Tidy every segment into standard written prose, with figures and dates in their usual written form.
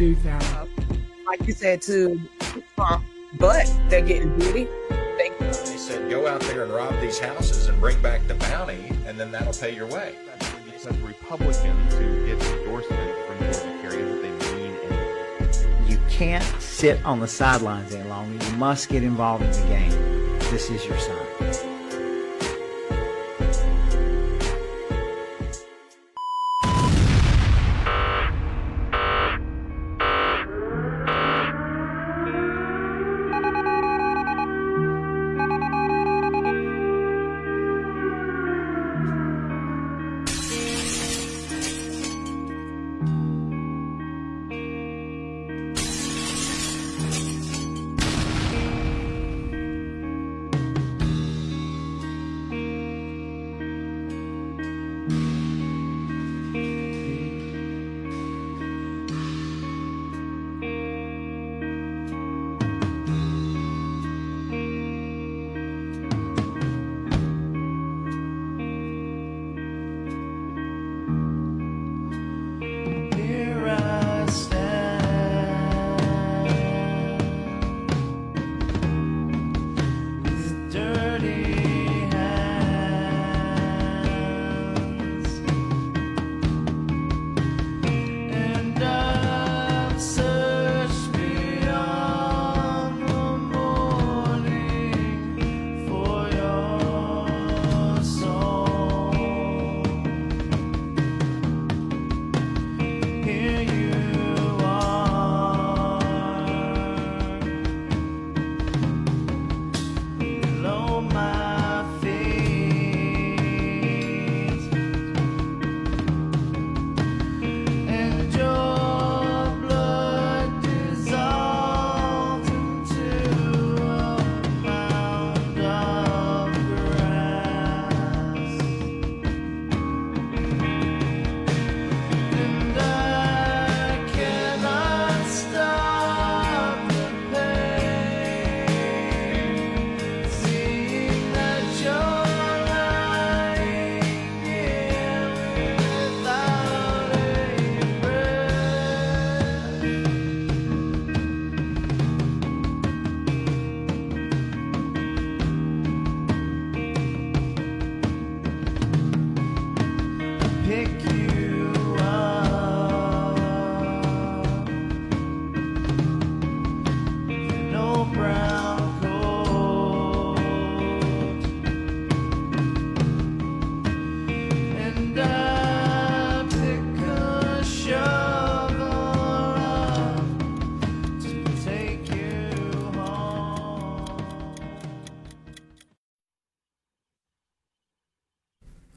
like you said, to Trump, but they're getting beauty. They said, go out there and rob these houses and bring back the bounty, and then that'll pay your way. Because Republicans who get endorsement from Georgia carry that they mean anything. You can't sit on the sidelines any longer. You must get involved in the game. This is your sign.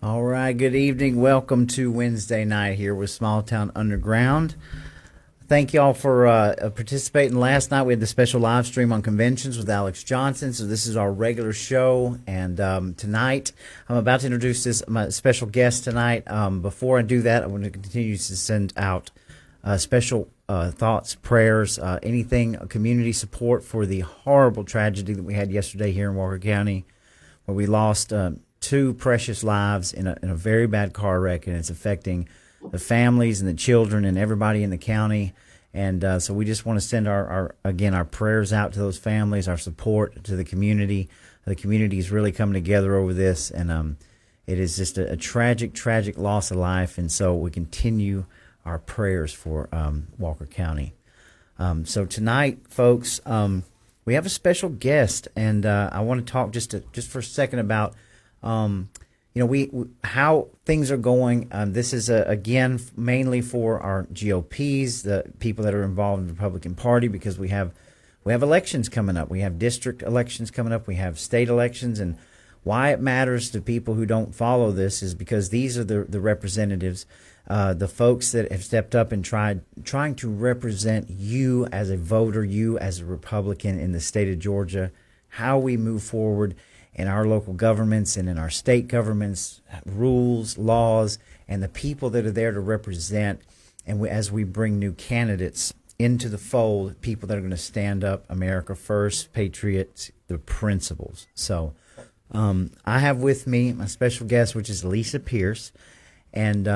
All right, good evening. Welcome to Wednesday night here with Small Town Underground. Thank y'all for participating. Last night we had the special live stream on conventions with Alex Johnson, so this is our regular show. And tonight I'm about to introduce my special guest tonight. Before I do that, I want to continue to send out special thoughts, prayers, anything, community support for the horrible tragedy that we had yesterday here in Walker County, where we lost two precious lives in a very bad car wreck, and it's affecting the families and the children and everybody in the county. And so we just want to send our prayers out to those families, our support to the community. The community is really coming together over this, and it is just a tragic loss of life. And so we continue our prayers for Walker County. So tonight, folks, we have a special guest, and I want to talk just for a second about how things are going. This is, again, mainly for our GOPs, the people that are involved in the Republican Party, because we have elections coming up. We have district elections coming up. We have state elections. And why it matters to people who don't follow this is because these are the representatives, the folks that have stepped up and trying to represent you as a voter, you as a Republican in the state of Georgia, how we move forward in our local governments and in our state governments, rules, laws, and the people that are there to represent. And as we bring new candidates into the fold, people that are going to stand up, America first, patriots, the principles. So I have with me my special guest, which is Lisa Pierce. And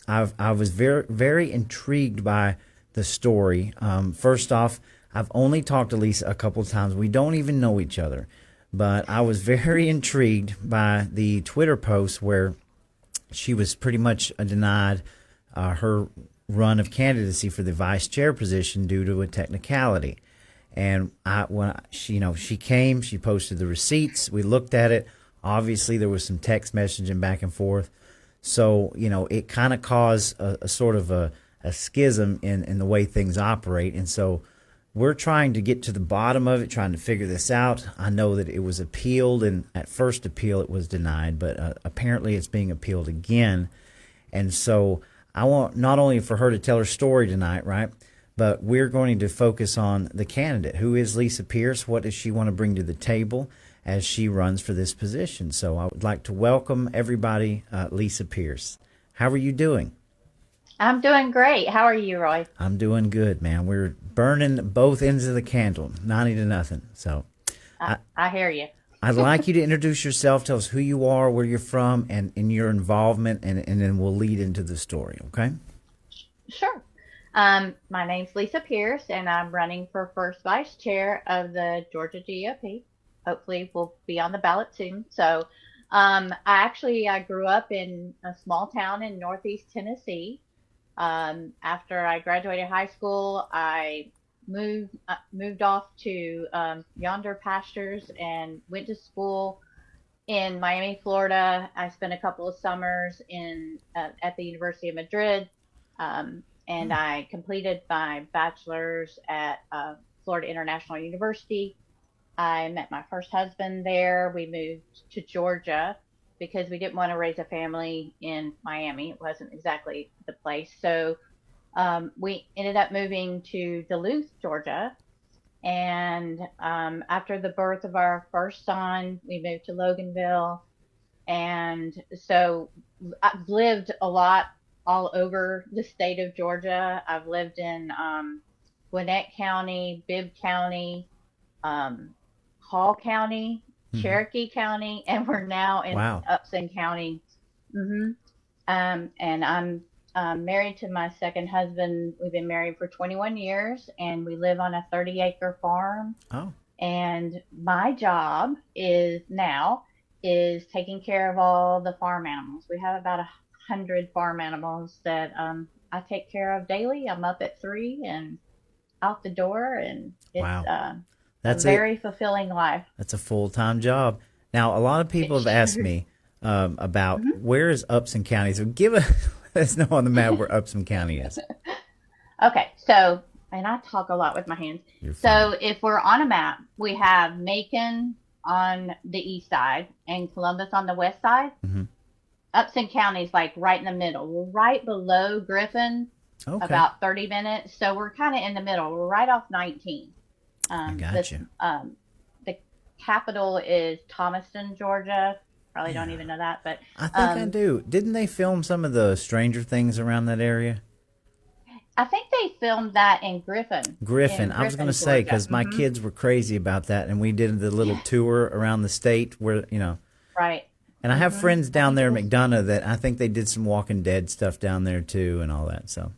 I was very, very intrigued by the story. First off, I've only talked to Lisa a couple of times. We don't even know each other, but I was very intrigued by the Twitter post where she was pretty much denied her run of candidacy for the vice chair position due to a technicality. And she came, she posted the receipts. We looked at it. Obviously, there was some text messaging back and forth. So, it kind of caused a sort of a schism in the way things operate. And so we're trying to get to the bottom of it, trying to figure this out. I know that it was appealed, and at first appeal it was denied, but apparently it's being appealed again. And so I want not only for her to tell her story tonight, right, but we're going to focus on the candidate. Who is Lisa Pierce? What does she want to bring to the table as she runs for this position? So I would like to welcome everybody, Lisa Pierce. How are you doing? I'm doing great. How are you, Roy? I'm doing good, man. We're burning both ends of the candle, 90-0. So I hear you. I'd like you to introduce yourself, tell us who you are, where you're from, and your involvement, and then we'll lead into the story, okay? Sure. My name's Lisa Pierce, and I'm running for first vice chair of the Georgia GOP. Hopefully we'll be on the ballot soon. So I grew up in a small town in northeast Tennessee. After I graduated high school, I moved off to yonder pastures and went to school in Miami, Florida. I spent a couple of summers at the University of Madrid, and I completed my bachelor's at Florida International University. I met my first husband there. We moved to Georgia because we didn't want to raise a family in Miami. It wasn't exactly the place. So we ended up moving to Duluth, Georgia. And after the birth of our first son, we moved to Loganville. And so I've lived a lot all over the state of Georgia. I've lived in Gwinnett County, Bibb County, Hall County, Cherokee County, and we're now in Upson County. And I'm married to my second husband. We've been married for 21 years, and we live on a 30-acre farm. Oh. And my job is taking care of all the farm animals. We have about 100 farm animals that I take care of daily. I'm up at 3 and out the door, and it's that's a very fulfilling life. That's a full-time job. Now, a lot of people have asked me about where is Upson County. So let us know on the map where Upson County is. Okay, so, and I talk a lot with my hands. So if we're on a map, we have Macon on the east side and Columbus on the west side. Upson County is like right in the middle. We're right below Griffin, about 30 minutes. So we're kind of in the middle. We're right off 19. I got you. The capital is Thomaston, Georgia. Probably don't even know that, but I think I do. Didn't they film some of the Stranger Things around that area? I think they filmed that in Griffin. I was going to say, because my kids were crazy about that, and we did the little tour around the state where, Right. And I have friends down there in McDonough that I think they did some Walking Dead stuff down there too, and all that. So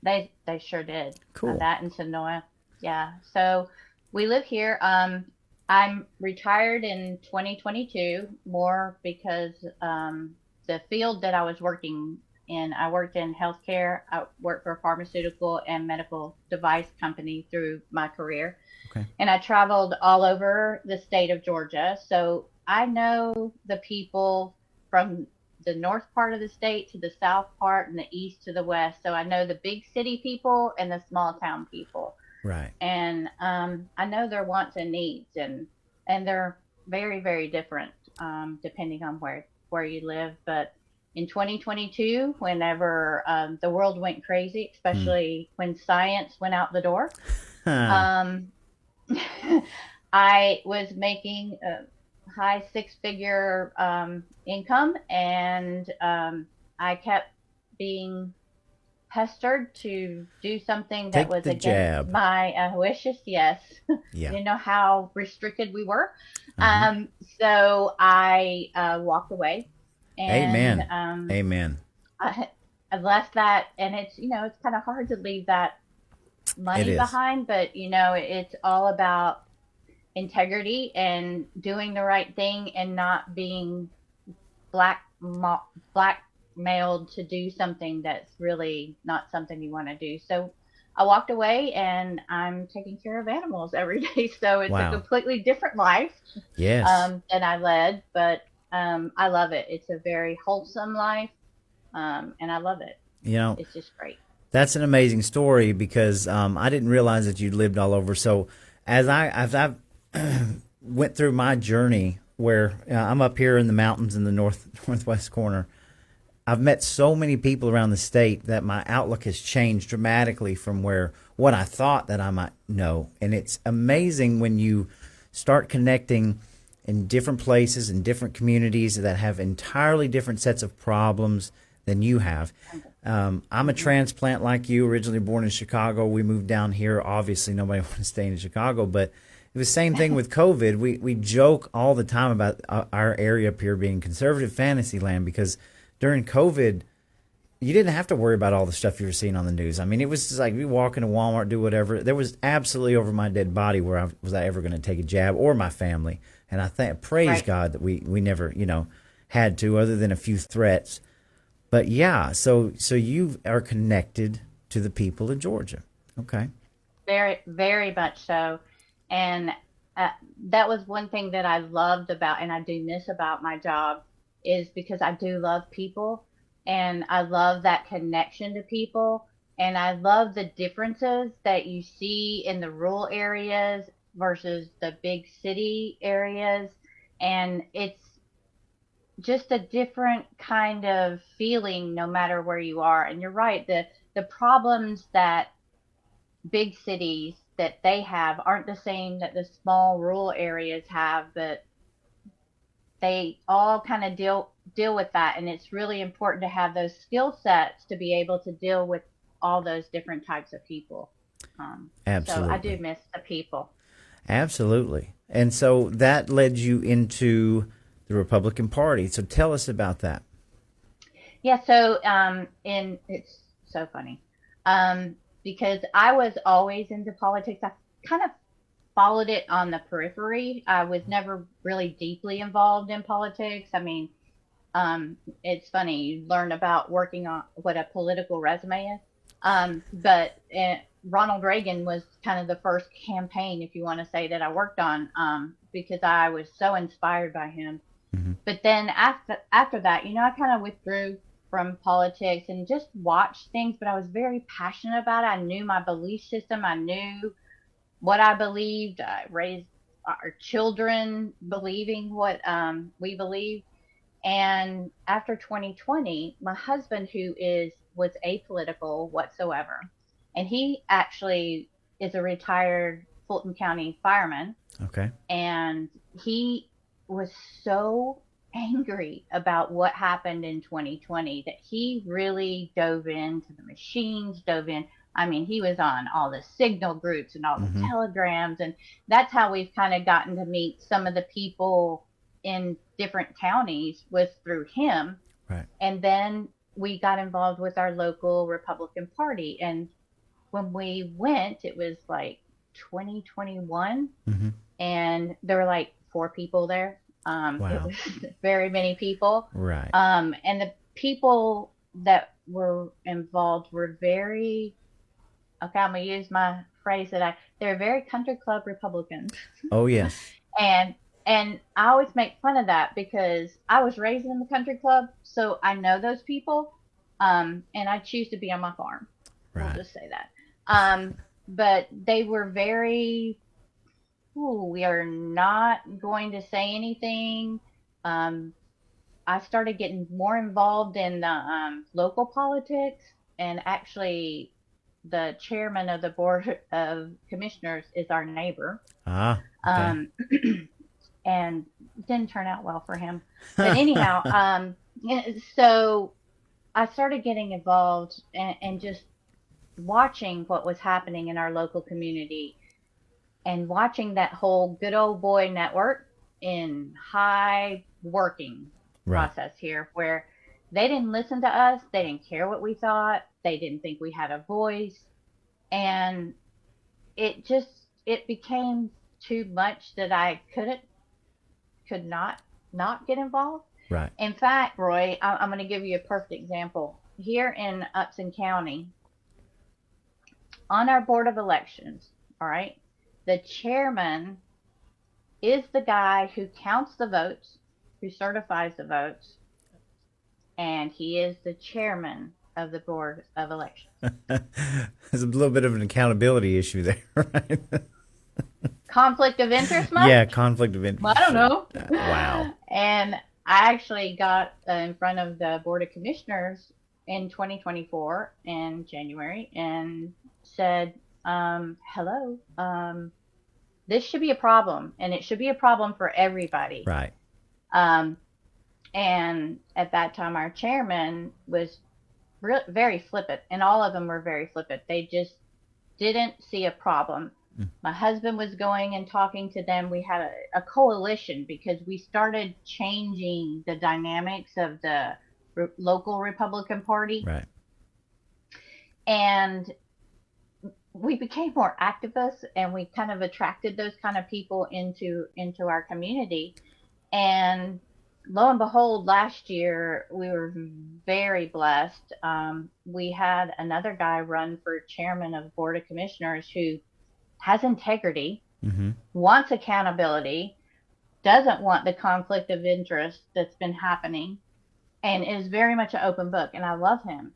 they sure did. Cool. That and Sonoya. Yeah. So we live here. I'm retired in 2022, more because the field that I was working in, I worked in healthcare. I worked for a pharmaceutical and medical device company through my career. Okay. And I traveled all over the state of Georgia. So I know the people from the north part of the state to the south part and the east to the west. So I know the big city people and the small town people. Right. And I know their wants and needs, and they're very, very different depending on where you live. But in 2022, whenever the world went crazy, especially when science went out the door, I was making a high six-figure income, and I kept being pestered to do something that was against my wishes. Yes. Yeah. You know how restricted we were. So I walked away. And, Amen. I left that, and it's, it's kind of hard to leave that It money is. behind, but it's all about integrity and doing the right thing and not being black blackmailed to do something that's really not something you want to do. So I walked away and I'm taking care of animals every day. So it's a Wow. completely different life Yes. than I led, but I love it. It's a very wholesome life, and I love it. You know, It's just great. that's an amazing story because I didn't realize that you lived all over. So as I went through my journey, where I'm up here in the mountains in the northwest corner, I've met so many people around the state that my outlook has changed dramatically from where what I thought that I might know. And it's amazing when you start connecting in different places and different communities that have entirely different sets of problems than you have. I'm a transplant like you, originally born in Chicago. We moved down here. Obviously, nobody wanted to stay in Chicago, but it was the same thing with COVID. We joke all the time about our area up here being conservative fantasy land because during COVID, you didn't have to worry about all the stuff you were seeing on the news. I mean, it was just like you walk into Walmart, do whatever. There was absolutely over my dead body where was I ever going to take a jab, or my family. And I praise Right. God that we never, had to, other than a few threats. But yeah, so you are connected to the people of Georgia. Okay. Very, very much so. And that was one thing that I loved about, and I do miss about my job, is because I do love people and I love that connection to people. And I love the differences that you see in the rural areas versus the big city areas. And it's just a different kind of feeling no matter where you are. And you're right, the problems that big cities that they have aren't the same that the small rural areas have, but they all kind of deal with that, and it's really important to have those skill sets to be able to deal with all those different types of people. So I do Absolutely. miss the people. Absolutely. And so that led you into the Republican Party. So tell us about that. Yeah, so in it's so funny. Because I was always into politics. I kind of followed it on the periphery. I was never really deeply involved in politics. I mean, it's funny, you learn about working on what a political resume is. But Ronald Reagan was kind of the first campaign, if you want to say, that I worked on, because I was so inspired by him. Hmm. But then after that, I kind of withdrew from politics and just watched things, but I was very passionate about it. I knew my belief system. I knew what I believed. I raised our children believing what we believe. And after 2020, my husband, who was apolitical whatsoever, and he actually is a retired Fulton County fireman, Okay. and he was so angry about what happened in 2020 that he really dove into the machines, dove in. I mean, he was on all the signal groups and all the Hmm. telegrams, and that's how we've kind of gotten to meet some of the people in different counties was through him. Right. And then we got involved with our local Republican Party. And when we went, it was like 2021, Hmm. and there were like 4 people there. It Wow. was very many people. Right. And the people that were involved were very, okay, I'm going to use my phrase they're very country club Republicans. Oh, yes. And I always make fun of that because I was raised in the country club, so I know those people, and I choose to be on my farm. We'll Right. just say that. But they were very, ooh, we are not going to say anything. Um, I started getting more involved in the local politics, and actually, the chairman of the board of commissioners is our neighbor. Ah, okay. Um, and it didn't turn out well for him. But anyhow, yeah, so I started getting involved and just watching what was happening in our local community and watching that whole good old boy network in high working Right. process here where they didn't listen to us. They didn't care what we thought. They didn't think we had a voice. and it became too much that I could not get involved. Right. In fact, Roy, I'm going to give you a perfect example. Here in Upson County, on our Board of Elections, all right, the chairman is the guy who counts the votes, who certifies the votes, and he is the chairman of the Board of Elections. There's a little bit of an accountability issue there, right? Conflict of interest, Mike? Yeah, conflict of interest. Well, I don't know. Wow. And I actually got in front of the Board of Commissioners in 2024 in January and said, hello, this should be a problem, and it should be a problem for everybody. Right. And at that time, our chairman was very flippant, and all of them were very flippant. They just didn't see a problem. My husband was going and talking to them. We had a coalition because we started changing the dynamics of the local Republican Party. Right. And we became more activists, and we kind of attracted those kind of people into our community. And lo and behold, last year we were very blessed. We had another guy run for chairman of the Board of Commissioners who has integrity, wants accountability, doesn't want the conflict of interest that's been happening, and is very much an open book. And I love him.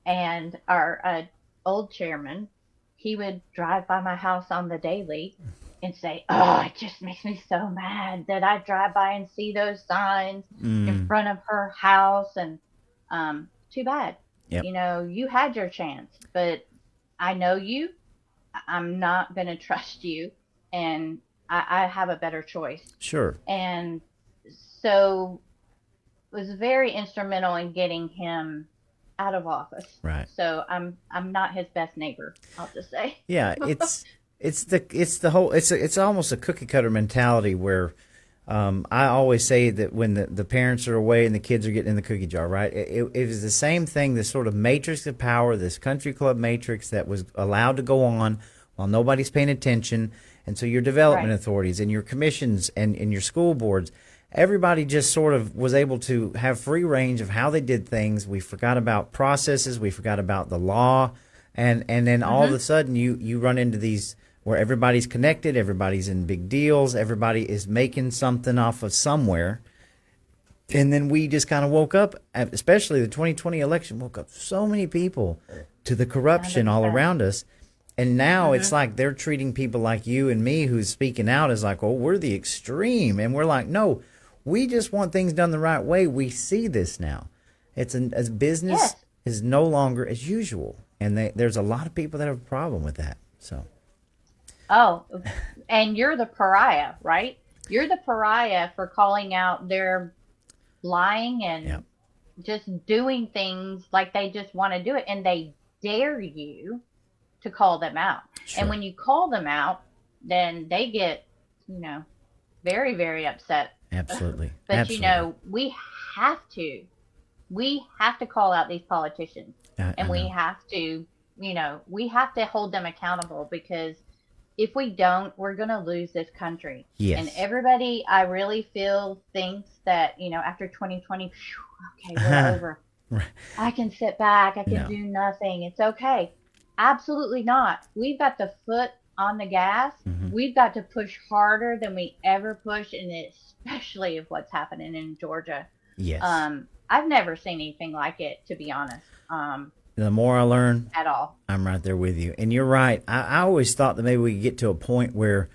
And our old chairman, he would drive by my house on the daily and say, oh, it just makes me so mad that I drive by and see those signs in front of her house. And too bad. Yep. You know, you had your chance, but I know you. I'm not going to trust you, and I have a better choice. Sure. And so it was very instrumental in getting him out of office. Right. So I'm not his best neighbor, I'll just say. Yeah, it's almost a cookie cutter mentality where I always say that when the parents are away and the kids are getting in the cookie jar, right? It is the same thing, this sort of matrix of power, this country club matrix that was allowed to go on while nobody's paying attention. And so your development authorities and your commissions and your school boards, everybody just sort of was able to have free range of how they did things. We forgot about processes. We forgot about the law. And then all of a sudden you run into these where everybody's connected, everybody's in big deals, everybody is making something off of somewhere. And then we just kind of woke up, especially the 2020 election, woke up so many people to the corruption 100%. all around us. And now it's like they're treating people like you and me who's speaking out as like, oh, we're the extreme. And we're like, no, we just want things done the right way. We see this now. It's as business is no longer as usual. And there's a lot of people that have a problem with that. So. Oh, and you're the pariah, right? You're the pariah for calling out their lying and just doing things like they just want to do it. And they dare you to call them out. Sure. And when you call them out, then they get, very, very upset. Absolutely. But, Absolutely. we have to call out these politicians. And we have to, we have to hold them accountable, because if we don't, we're going to lose this country. Yes. And everybody, I really feel, thinks that, after 2020, okay, we're over. Right. I can sit back. I can do nothing. It's okay. Absolutely not. We've got the foot on the gas. We've got to push harder than we ever push, and especially of what's happening in Georgia. Yes. I've never seen anything like it, to be honest. The more I learn, At all. I'm right there with you. And you're right. I always thought that maybe we could get to a point where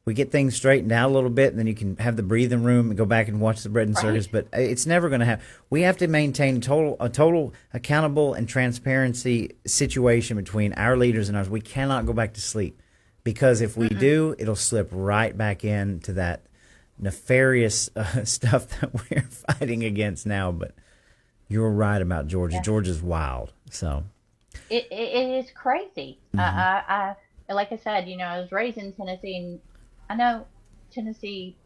we get things straightened out a little bit, and then you can have the breathing room and go back and watch the bread and circus. But it's never going to happen. We have to maintain a total accountable and transparency situation between our leaders and ours. We cannot go back to sleep, because if we do, it'll slip right back into that nefarious stuff that we're fighting against now. But you're right about Georgia. Georgia's wild. So it is crazy. I like I said, I was raised in Tennessee, and I know Tennessee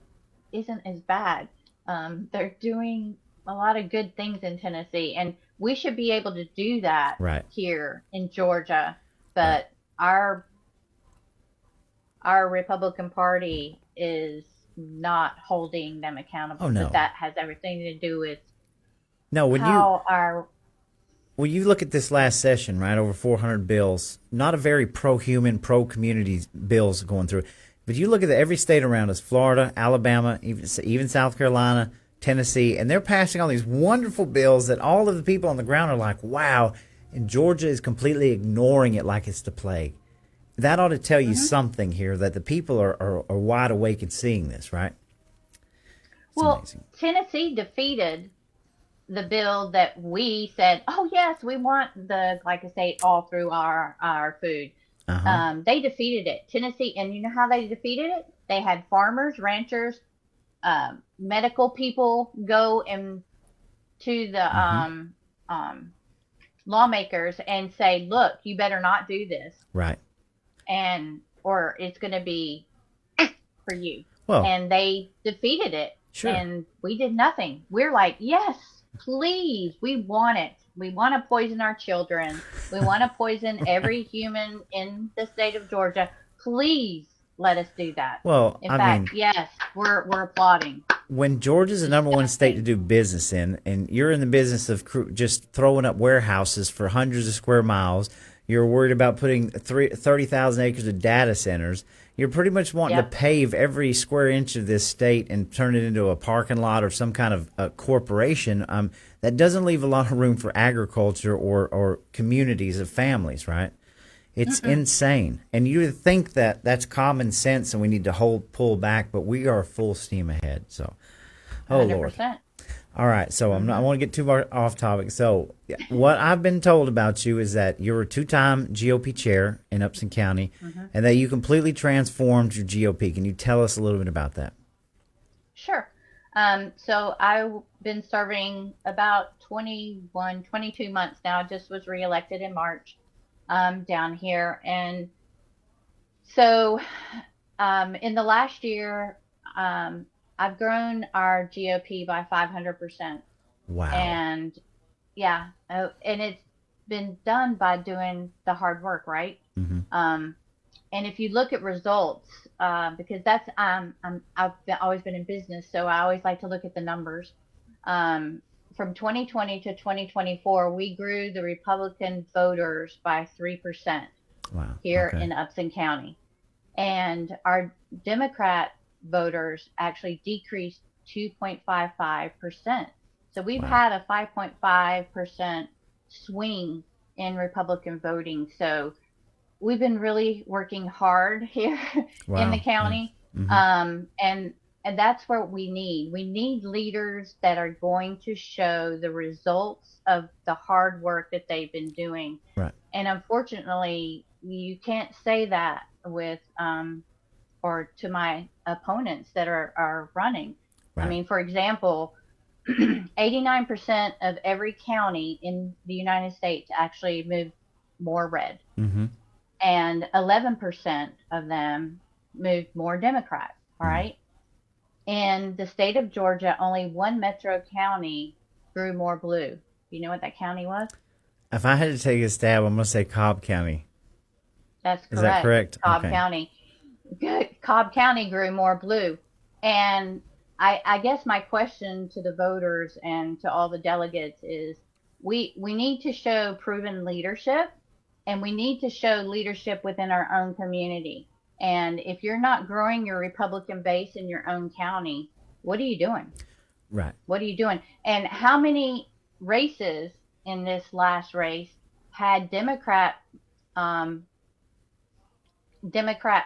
isn't as bad. They're doing a lot of good things in Tennessee, and we should be able to do that here in Georgia. but our Republican Party is not holding them accountable. Oh, no. But that has everything to do with No, how our when you look at this last session, right, over 400 bills, not a very pro-human, pro-community bills going through. But you look at every state around us, Florida, Alabama, even South Carolina, Tennessee, and they're passing all these wonderful bills that all of the people on the ground are like, wow, and Georgia is completely ignoring it like it's the plague. That ought to tell you something here, that the people are wide awake and seeing this, right? It's amazing. Tennessee defeated the bill that we said, oh, yes, we want the glyphosate all through our food. They defeated it. Tennessee, and you know how they defeated it? They had farmers, ranchers, medical people go and to the lawmakers and say, look, you better not do this. Right. Or it's going to be for you. Well, and they defeated it. Sure. And we did nothing. We're like, yes, please, we want it. We want to poison our children. We want to poison every human in the state of Georgia. Please let us do that. Well, in fact, yes, we're applauding. When Georgia's the number one state to do business in, and you're in the business of just throwing up warehouses for hundreds of square miles, you're worried about putting 30,000 acres of data centers. You're pretty much wanting to pave every square inch of this state and turn it into a parking lot or some kind of a corporation. That doesn't leave a lot of room for agriculture or communities of families, right? It's insane. And you would think that that's common sense and we need to pull back, but we are full steam ahead. So, 100%. Lord. All right, so I want to get too far off topic. So what I've been told about you is that you're a two-time GOP chair in Upson County and that you completely transformed your GOP. Can you tell us a little bit about that? Sure. So I've been serving about 22 months now. I just was reelected in March down here. And so in the last year, I've grown our GOP by 500%. Wow. And and it's been done by doing the hard work, right? And if you look at results, because that's I've always been in business, so I always like to look at the numbers. From 2020 to 2024, we grew the Republican voters by 3%. Wow. Here in Upson County, and our Democrat voters actually decreased 2.55%. So we've had a 5.5% swing in Republican voting. So we've been really working hard here in the county. And that's what we need. We need leaders that are going to show the results of the hard work that they've been doing. Right. And unfortunately, you can't say that with or to my opponents that are running. Right. I mean, for example, 89% of every county in the United States actually moved more red. And 11% of them moved more Democrat. All right. In the state of Georgia, only one metro county grew more blue. You know what that county was? If I had to take a stab, I'm going to say Cobb County. That's correct. Is that correct? Cobb County. Cobb County grew more blue. And I guess my question to the voters and to all the delegates is we need to show proven leadership, and we need to show leadership within our own community. And if you're not growing your Republican base in your own county, what are you doing? Right. What are you doing? And how many races in this last race had Democrat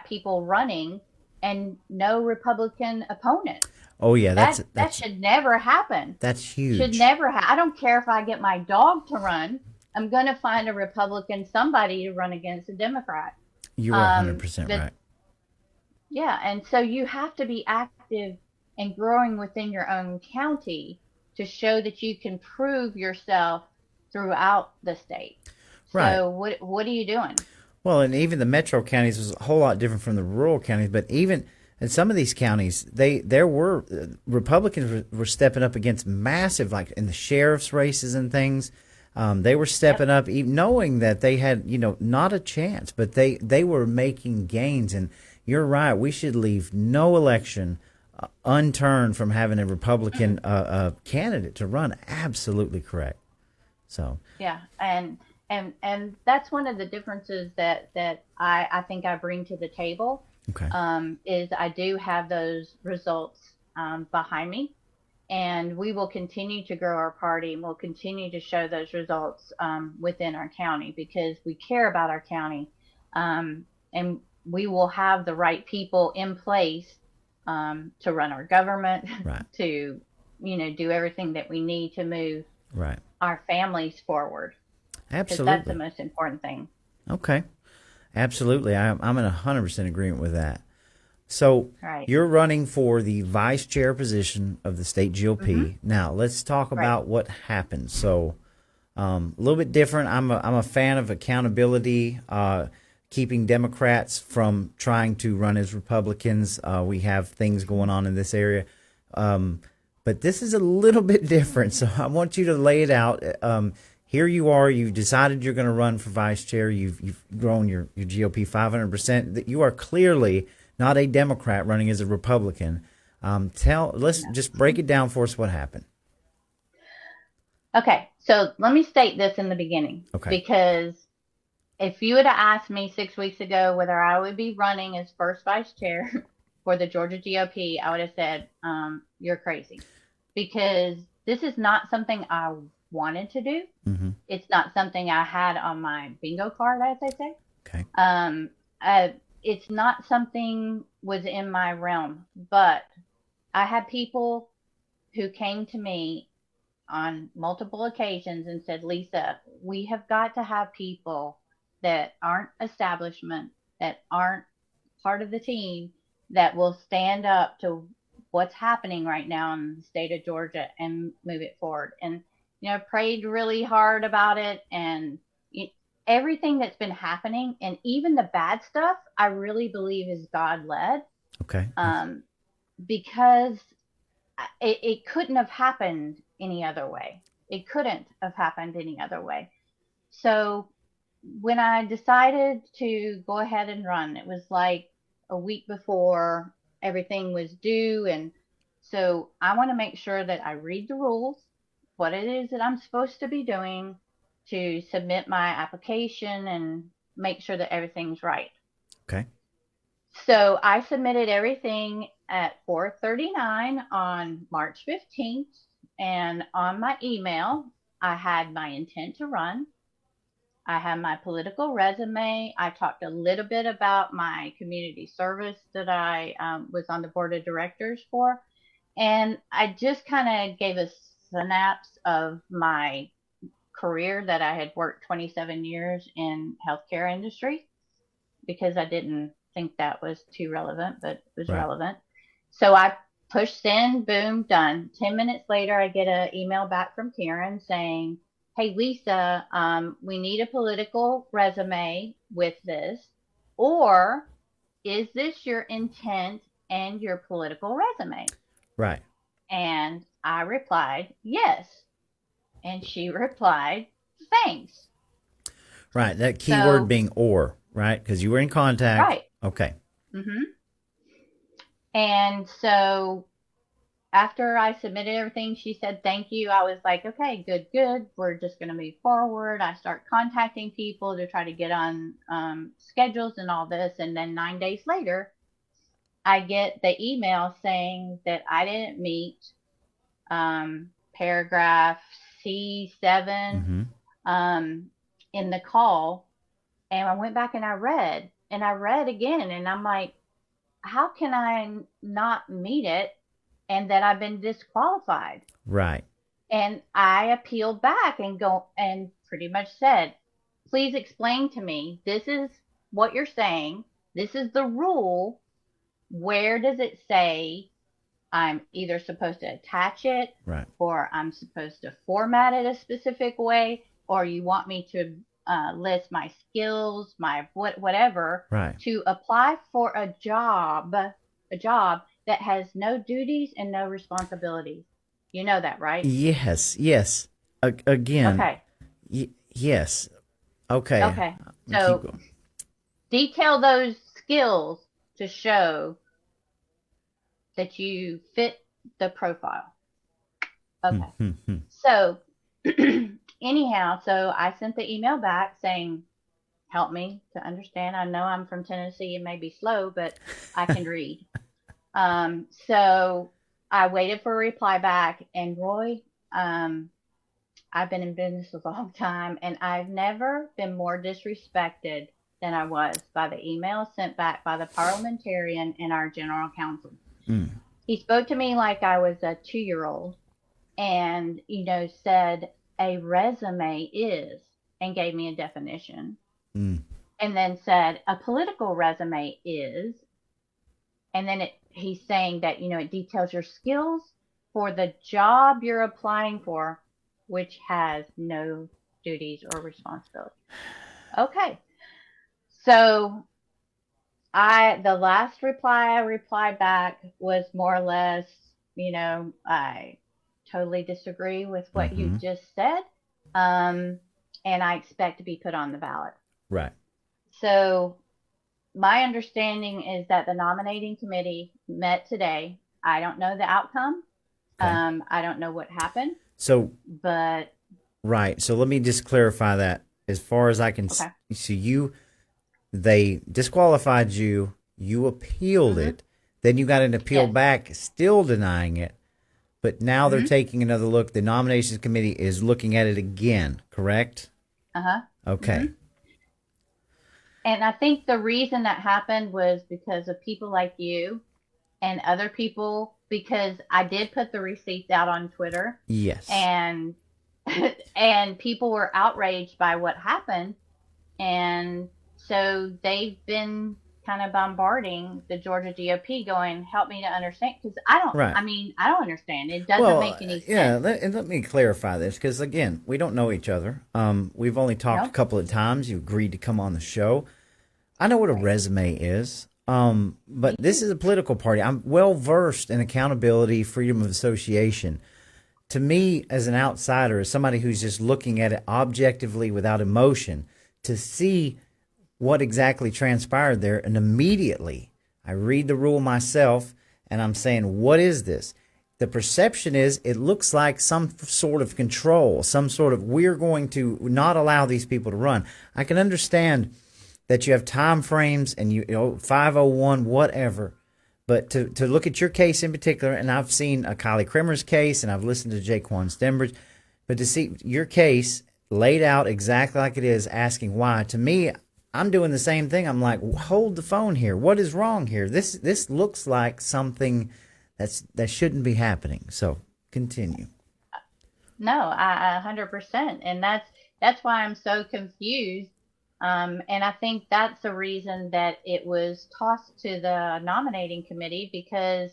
people running and no Republican opponent? Oh yeah, that should never happen. That's huge. Should never I don't care if I get my dog to run. I'm going to find a Republican, somebody to run against a Democrat. You're 100% right. Yeah, and so you have to be active and growing within your own county to show that you can prove yourself throughout the state. Right. So what are you doing? Well, and even the metro counties was a whole lot different from the rural counties, but even in some of these counties, there were Republicans were stepping up against massive, like in the sheriff's races and things. They were stepping up, even knowing that they had, not a chance, but they were making gains. And you're right. We should leave no election unturned from having a Republican candidate to run. Absolutely correct. So Yeah, and that's one of the differences that I think I bring to the table. okay, Is I do have those results behind me, and we will continue to grow our party, and we'll continue to show those results within our county because we care about our county, and we will have the right people in place to run our government, right, to do everything that we need to move right, our families forward. Because absolutely. that's the most important thing. Okay, absolutely. I'm in 100% agreement with that. So Right. you're running for the vice chair position of the state GOP. Now let's talk about what happened. So a little bit different. I'm a fan of accountability, keeping Democrats from trying to run as Republicans. We have things going on in this area, but this is a little bit different. So I want you to lay it out. Here you are. You've decided you're going to run for vice chair. You've grown your GOP 500%. That you are clearly not a Democrat running as a Republican. Let's just break it down for us. What happened? Okay, so let me state this in the beginning. Okay. Because if you would have asked me 6 weeks ago whether I would be running as first vice chair for the Georgia GOP, I would have said, you're crazy. Because this is not something I wanted to do. Mm-hmm. It's not something I had on my bingo card, as they say. Okay. It's not something was in my realm, but I had people who came to me on multiple occasions and said, Lisa, we have got to have people that aren't establishment, that aren't part of the team, that will stand up to what's happening right now in the state of Georgia and move it forward. And, prayed really hard about it, and everything that's been happening, and even the bad stuff, I really believe is God led. Okay. Because it couldn't have happened any other way. It couldn't have happened any other way. So when I decided to go ahead and run, it was like a week before everything was due. And so I want to make sure that I read the rules, what it is that I'm supposed to be doing to submit my application and make sure that everything's right. Okay. So I submitted everything at 4:39 on March 15th. And on my email, I had my intent to run. I had my political resume. I talked a little bit about my community service that I was on the board of directors for. And I just kind of gave a synapse of my career that I had worked 27 years in healthcare industry, because I didn't think that was too relevant, but it was relevant. So I pushed send, boom, done. 10 minutes later, I get an email back from Karen saying, hey, Lisa, we need a political resume with this, or is this your intent and your political resume? Right. And I replied, yes. And she replied, thanks. Right. That keyword being or, right? Because you were in contact. Right. Okay. Mm-hmm. And so after I submitted everything, she said, thank you. I was like, okay, good. We're just going to move forward. I start contacting people to try to get on schedules and all this. And then 9 days later, I get the email saying that I didn't meet paragraph C7 in the call. And I went back and I read again. And I'm like, how can I not meet it and that I've been disqualified? Right. And I appealed back and pretty much said, please explain to me, this is what you're saying. This is the rule. Where does it say I'm either supposed to attach it, right, or I'm supposed to format it a specific way, or you want me to list my skills, my whatever, right, to apply for a job that has no duties and no responsibilities. You know that, right? Yes. Again. Okay. Yes. Okay. Okay. Keep So going. detail those skills to show that you fit the profile. Okay. So anyhow, so I sent the email back saying, help me to understand. I know I'm from Tennessee and may be slow, but I can read. So I waited for a reply back, and Roy, I've been in business a long time, and I've never been more disrespected than I was by the email sent back by the parliamentarian and our general counsel. Mm, He spoke to me like I was a 2-year-old and, said a resume is, and gave me a definition, mm. and then said a political resume is, and then he's saying that, it details your skills for the job you're applying for, which has no duties or responsibilities. Okay. So the last reply I replied back was more or less, I totally disagree with what you just said. And I expect to be put on the ballot. Right. So my understanding is that the nominating committee met today. I don't know the outcome. Okay. I don't know what happened. So, but right. So let me just clarify that as far as I can okay. see. They disqualified you. You appealed it. Then you got an appeal back, still denying it. But now they're taking another look. The nominations committee is looking at it again, correct? Uh-huh. Okay. And I think the reason that happened was because of people like you and other people, because I did put the receipts out on Twitter. Yes. And and people were outraged by what happened. And so they've been kind of bombarding the Georgia GOP going, help me to understand. Because I don't understand. It doesn't make any sense. Yeah, let me clarify this, because, again, we don't know each other. We've only talked a couple of times. You agreed to come on the show. I know what a resume is, but this is a political party. I'm well-versed in accountability, freedom of association. To me, as an outsider, as somebody who's just looking at it objectively without emotion, to see what exactly transpired there, and immediately I read the rule myself, and I'm saying, what is this? The perception is it looks like some sort of control, some sort of, we're going to not allow these people to run. I can understand that you have time frames and you know 501 whatever, but to look at your case in particular, and I've seen a Kylie Kremer's case and I've listened to Jaquan Stenbridge, but to see your case laid out exactly like it is, asking why, to me, I'm doing the same thing. I'm like, hold the phone here. What is wrong here? This looks like something that shouldn't be happening. So continue. No, I 100%, and that's why I'm so confused. And I think that's the reason that it was tossed to the nominating committee, because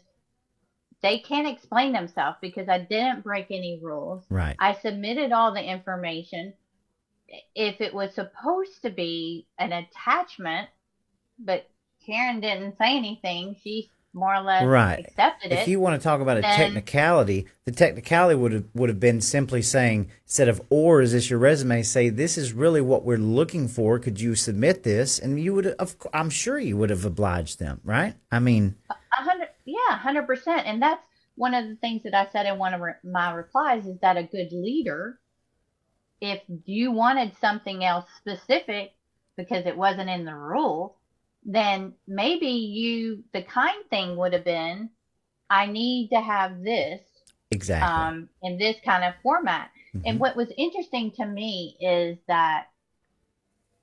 they can't explain themselves, because I didn't break any rules. Right. I submitted all the information. If it was supposed to be an attachment, but Karen didn't say anything, she more or less accepted it. If you want to talk about a technicality, the technicality would have been simply saying, instead of "or is this your resume," say, "This is really what we're looking for. Could you submit this?" And you would, I'm sure you would have obliged them, right? I mean, 100%. And that's one of the things that I said in one of my replies, is that a good leader, if you wanted something else specific because it wasn't in the rule, then maybe the kind thing would have been, I need to have this exactly in this kind of format. And what was interesting to me is that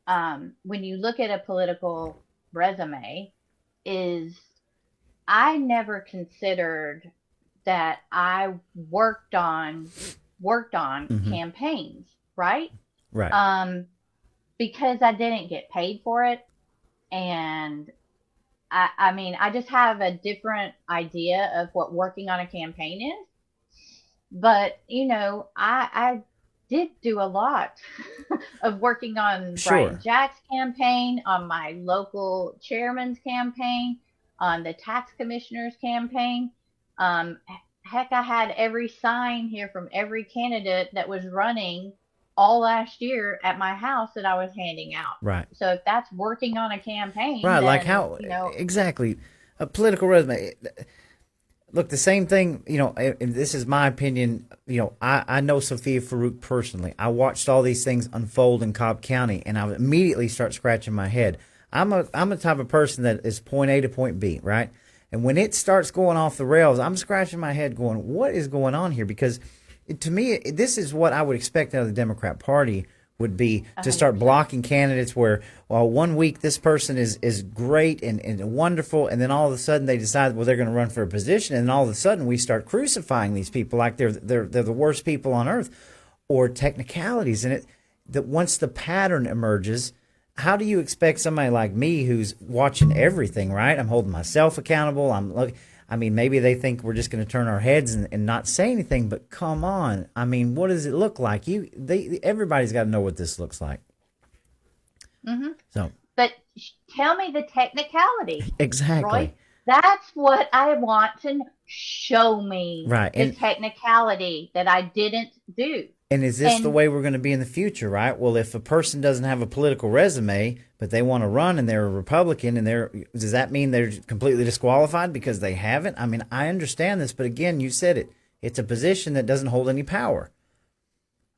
when you look at a political resume, is I never considered that I worked on campaigns, right? Right. Because I didn't get paid for it. And I mean, I just have a different idea of what working on a campaign is. But, I did do a lot of working on Brian Jack's campaign, on my local chairman's campaign, on the tax commissioner's campaign. Heck, I had every sign here from every candidate that was running all last year at my house that I was handing out. Right. So if that's working on a campaign, Right, then, like how exactly a political resume. Look, the same thing, and this is my opinion. I know Sophia Farouk personally. I watched all these things unfold in Cobb County, and I would immediately start scratching my head. I'm a type of person that is point A to point B, right? And when it starts going off the rails, I'm scratching my head going, what is going on here? Because to me, this is what I would expect out of the Democrat Party would be to start 100%. blocking candidates where, well, 1 week this person is great and wonderful, and then all of a sudden they decide, well, they're going to run for a position, and all of a sudden we start crucifying these people like they're the worst people on earth, or technicalities. And that once the pattern emerges, how do you expect somebody like me who's watching everything, right? I'm holding myself accountable. Maybe they think we're just going to turn our heads and not say anything, but come on. I mean, what does it look like? Everybody's got to know what this looks like. Mm-hmm. So, but tell me the technicality. Exactly. Roy. That's what I want to show me. Right. The technicality that I didn't do. And is this the way we're going to be in the future, right? Well, if a person doesn't have a political resume, but they want to run and they're a Republican, does that mean they're completely disqualified because they haven't? I mean, I understand this, but again, you said it. It's a position that doesn't hold any power.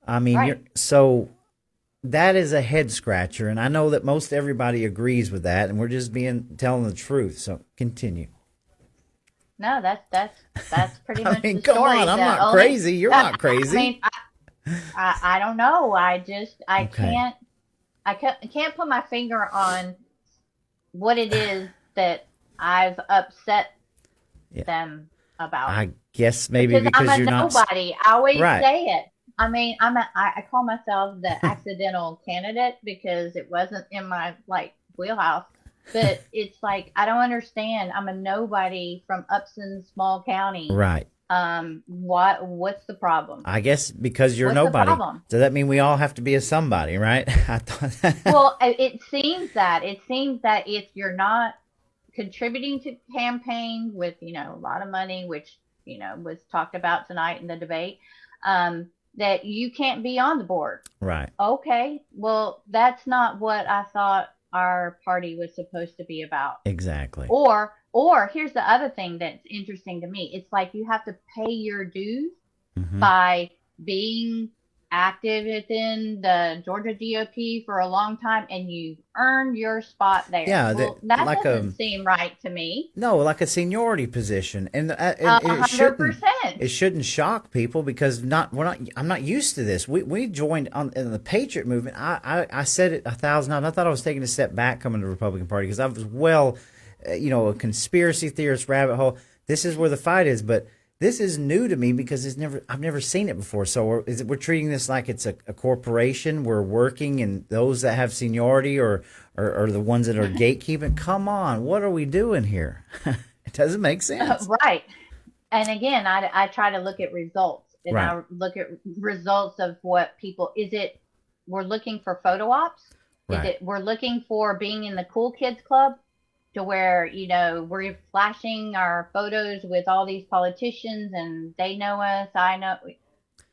I mean, right. So that is a head scratcher, and I know that most everybody agrees with that, and we're just telling the truth. So continue. No, that's pretty much the come story. on, I'm not crazy. You're not crazy. I mean, I don't know. I Okay. can't put my finger on what it is that I've upset them about. I guess maybe because I'm a you're not nobody. I always Right. say it. I mean, I call myself the accidental candidate because it wasn't in my wheelhouse. But it's like I don't understand. I'm a nobody from Upson, small county. right. What's the problem? I guess because you're What's the nobody. problem? Does that mean we all have to be a somebody, right? I thought Well, it seems that if you're not contributing to campaign with a lot of money, which was talked about tonight in the debate, that you can't be on the board. Right. Okay, well, that's not what I thought our party was supposed to be about. Exactly. Or here's the other thing that's interesting to me. It's like you have to pay your dues Mhm. by being active within the Georgia GOP for a long time, and you earn your spot there. Yeah, well, that doesn't seem right to me. No, like a seniority position, and it 100%. It shouldn't I'm not used to this. We joined in the Patriot movement. I said it 1,000 times. I thought I was taking a step back coming to the Republican Party because I was a conspiracy theorist rabbit hole. This is where the fight is, but this is new to me because I've never seen it before. So we're treating this like it's a corporation. We're working, and those that have seniority or the ones that are gatekeeping. Come on, what are we doing here? It doesn't make sense. Right. And again, I try to look at results, and Right. I look at results of what people. We're looking for photo ops? Right. We're looking for being in the cool kids club? To where we're flashing our photos with all these politicians and they know us. I know.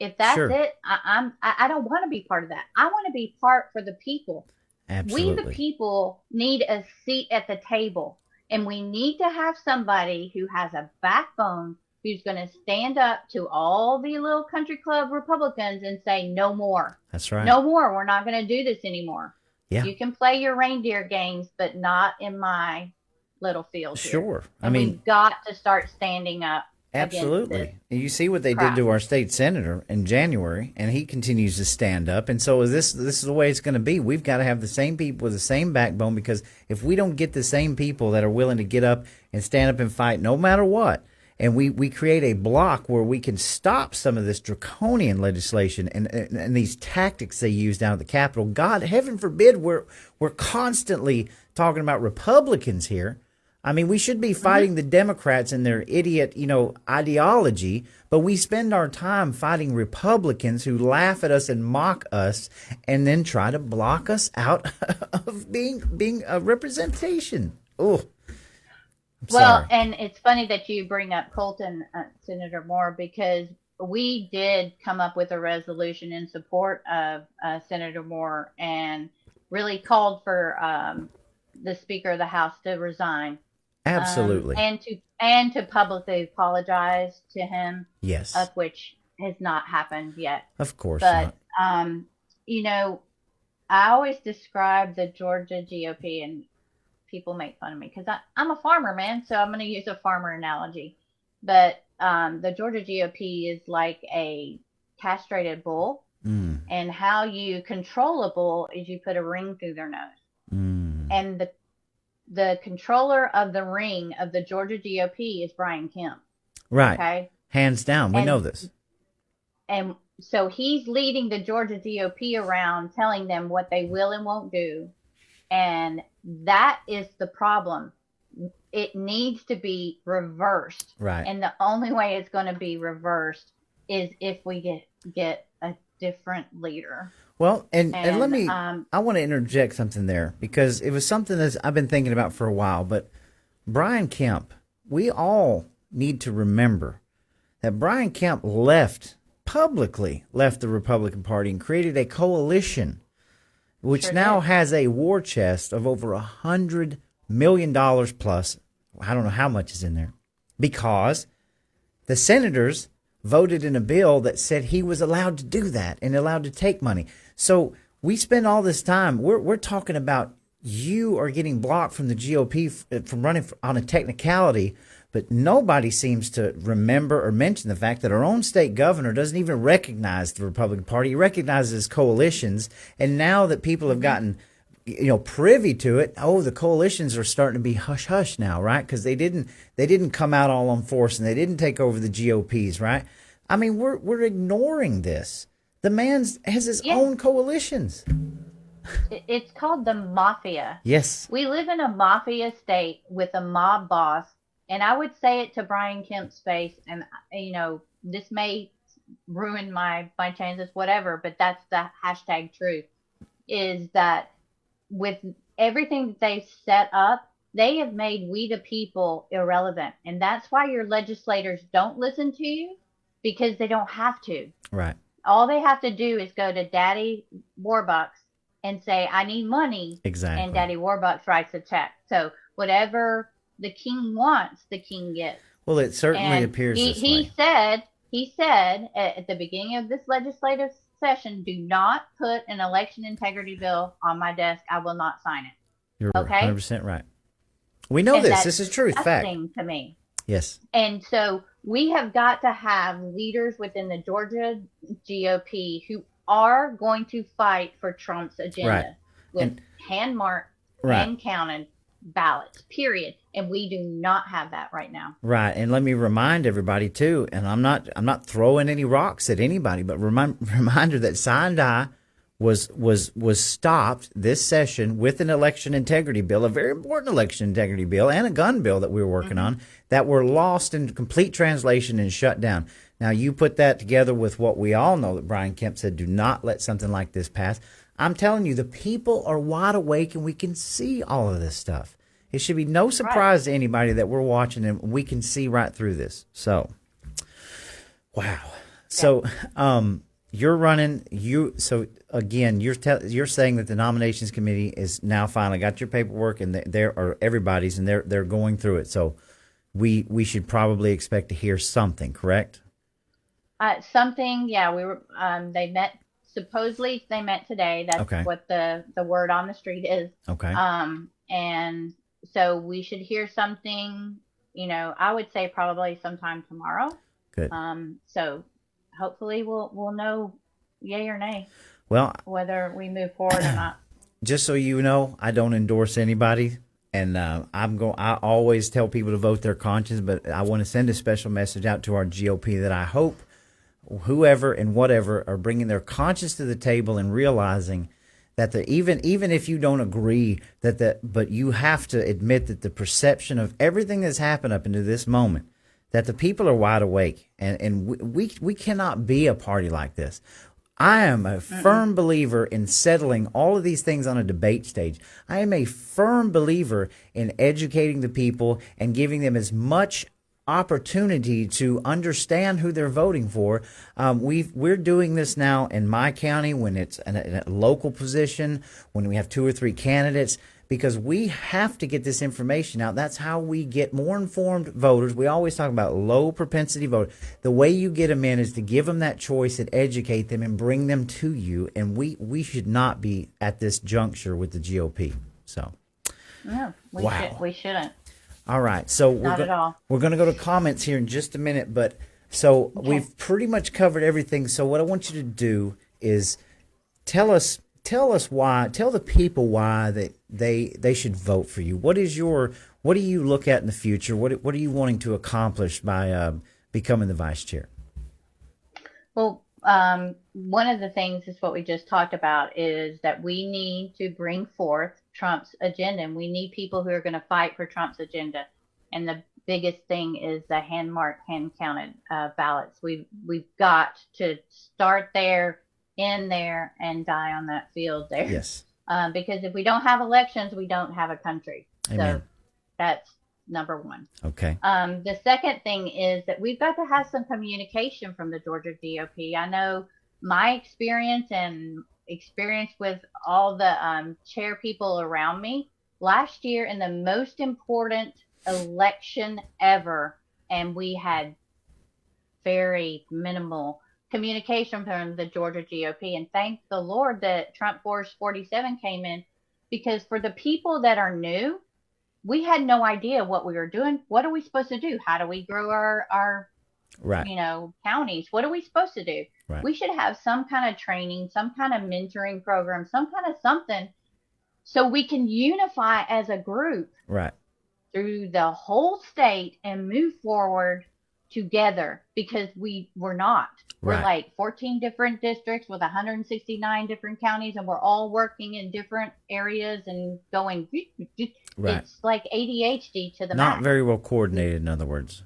If that's Sure. it, I don't want to be part of that. I want to be part for the people. Absolutely. We the people need a seat at the table, and we need to have somebody who has a backbone who's going to stand up to all the little country club Republicans and say no more. That's right. No more. We're not going to do this anymore. Yeah. You can play your reindeer games, but not in my little field here. Sure. And we've got to start standing up. Absolutely. And you see what they did to our state senator in January, and he continues to stand up. And so this is the way it's going to be. We've got to have the same people with the same backbone, because if we don't get the same people that are willing to get up and stand up and fight no matter what, and we create a block where we can stop some of this draconian legislation and these tactics they use down at the Capitol. God, heaven forbid, we're constantly talking about Republicans here. I mean, we should be fighting the Democrats and their idiot, ideology, but we spend our time fighting Republicans who laugh at us and mock us and then try to block us out of being a representation. Oh. Well, and it's funny that you bring up Colton, Senator Moore, because we did come up with a resolution in support of Senator Moore and really called for the Speaker of the House to resign. Absolutely. And to publicly apologize to him. Yes. Of which has not happened yet. Of course but, not. You know, I always describe the Georgia GOP, and people make fun of me because I'm a farmer, man. So I'm going to use a farmer analogy. But the Georgia GOP is like a castrated bull. And how you control a bull is you put a ring through their nose. And the controller of the ring of the Georgia GOP is Brian Kemp. Right. Okay. Hands down. We know this. And so he's leading the Georgia GOP around, telling them what they will and won't do. And that is the problem. It needs to be reversed. Right. And the only way it's going to be reversed is if we get a different leader. Well, and let me, I want to interject something there because it was something that I've been thinking about for a while. But Brian Kemp, we all need to remember that Brian Kemp publicly left the Republican Party and created a coalition which now has a war chest of over $100 million plus. I don't know how much is in there because the senators voted in a bill that said he was allowed to do that and allowed to take money. So we spend all this time, we're talking about you are getting blocked from the GOP from running on a technicality, but nobody seems to remember or mention the fact that our own state governor doesn't even recognize the Republican Party. He recognizes coalitions, and now that people have gotten privy to it, the coalitions are starting to be hush-hush now, right? Because they didn't come out all on force and they didn't take over the GOPs, right? I mean, we're ignoring this. The man has his own coalitions. It's called the mafia. Yes. We live in a mafia state with a mob boss, and I would say it to Brian Kemp's face, and this may ruin my chances, whatever, but that's the hashtag truth, is that with everything that they've set up, they have made we the people irrelevant. And that's why your legislators don't listen to you, because they don't have to. Right. All they have to do is go to Daddy Warbucks and say, I need money. Exactly. And Daddy Warbucks writes a check. So whatever the king wants, the king gets. Well, it certainly appears this way. He said at the beginning of this legislative session, do not put an election integrity bill on my desk. I will not sign it. You're okay? 100% right. We know this. This is truth, fact. To me. Yes. And so we have got to have leaders within the Georgia GOP who are going to fight for Trump's agenda with hand-marked, hand-counted ballots, period. And we do not have that right now. Right. And let me remind everybody too, and I'm not throwing any rocks at anybody, but reminder that Sinai was stopped this session with an election integrity bill, a very important election integrity bill, and a gun bill that we were working on that were lost in complete translation and shut down. Now, you put that together with what we all know that Brian Kemp said, do not let something like this pass. I'm telling you, the people are wide awake and we can see all of this stuff. It should be no surprise to anybody that we're watching and we can see right through this. So, wow. Yeah. So, you're running. So again, you're saying that the nominations committee is now finally got your paperwork and everybody's and they're going through it. So, we should probably expect to hear something, correct? Something, yeah. We were. They met. Supposedly, they met today. That's what the word on the street is. Okay. And so we should hear something. I would say probably sometime tomorrow. Good. So hopefully we'll know yay or nay. Well, whether we move forward or not. Just so you know, I don't endorse anybody, and I always tell people to vote their conscience. But I want to send a special message out to our GOP that I hope whoever and whatever are bringing their conscience to the table and realizing that even if you don't agree but you have to admit that the perception of everything that's happened up into this moment, that the people are wide awake, and we cannot be a party like this. I am a firm believer in settling all of these things on a debate stage. I am a firm believer in educating the people and giving them as much opportunity to understand who they're voting for. We're doing this now in my county when it's in a local position, when we have 2 or 3 candidates, because we have to get this information out. That's how we get more informed voters. We always talk about low propensity voters. The way you get them in is to give them that choice and educate them and bring them to you. And we should not be at this juncture with the GOP. So, No, we shouldn't. All right. So Not at all. We're going to go to comments here in just a minute. But so we've pretty much covered everything. So what I want you to do is tell us why, tell the people why they should vote for you. What do you look at in the future? What are you wanting to accomplish by becoming the vice chair? Well, one of the things is what we just talked about is that we need to bring forth Trump's agenda, and we need people who are going to fight for Trump's agenda. And the biggest thing is the hand-marked, hand-counted ballots. We've got to start there, in there, and die on that field there. Yes. Because if we don't have elections, we don't have a country. Amen. So that's number one. Okay. The second thing is that we've got to have some communication from the Georgia GOP. I know my experience with all the chair people around me last year in the most important election ever, and we had very minimal communication from the Georgia GOP. And thank the Lord that Trump Force 47 came in, because for the people that are new, we had no idea what we were doing. What are we supposed to do? How do we grow our right. Counties? What are we supposed to do? Right. We should have some kind of training, some kind of mentoring program, some kind of something, so we can unify as a group Right. through the whole state and move forward together, because we're not. We're Right. like 14 different districts with 169 different counties, and we're all working in different areas and going. Right. It's like ADHD to the Not max. very well coordinated, in other words.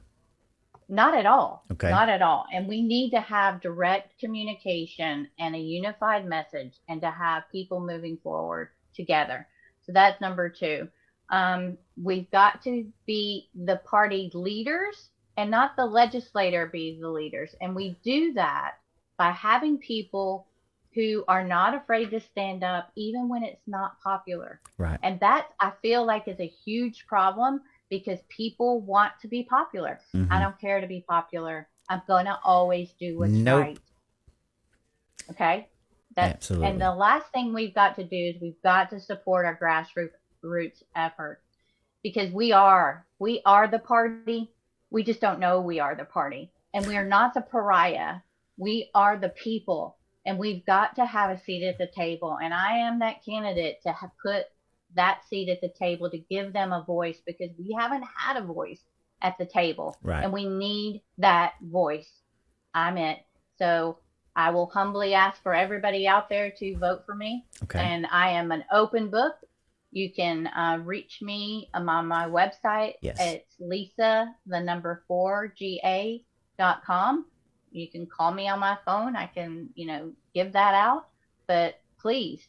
Not at all. Okay. Not at all. And we need to have direct communication and a unified message, and to have people moving forward together. So that's number 2. We've got to be the party leaders and not the legislator be the leaders. And we do that by having people who are not afraid to stand up even when it's not popular. Right. And that, I feel like, is a huge problem, because people want to be popular. Mhm. I don't care to be popular. I'm going to always do what's Nope. right. Okay? Absolutely. And the last thing we've got to do is we've got to support our grassroots effort, because we are the party. We just don't know we are the party. And we are not the pariah. We are the people. And we've got to have a seat at the table. And I am that candidate to have put that seat at the table, to give them a voice, because we haven't had a voice at the table. Right. And we need that voice. I'm it. So I will humbly ask for everybody out there to vote for me. Okay. And I am an open book. You can reach me on my website. Yes. It's lisa4ga.com. You can call me on my phone. I can, give that out. But please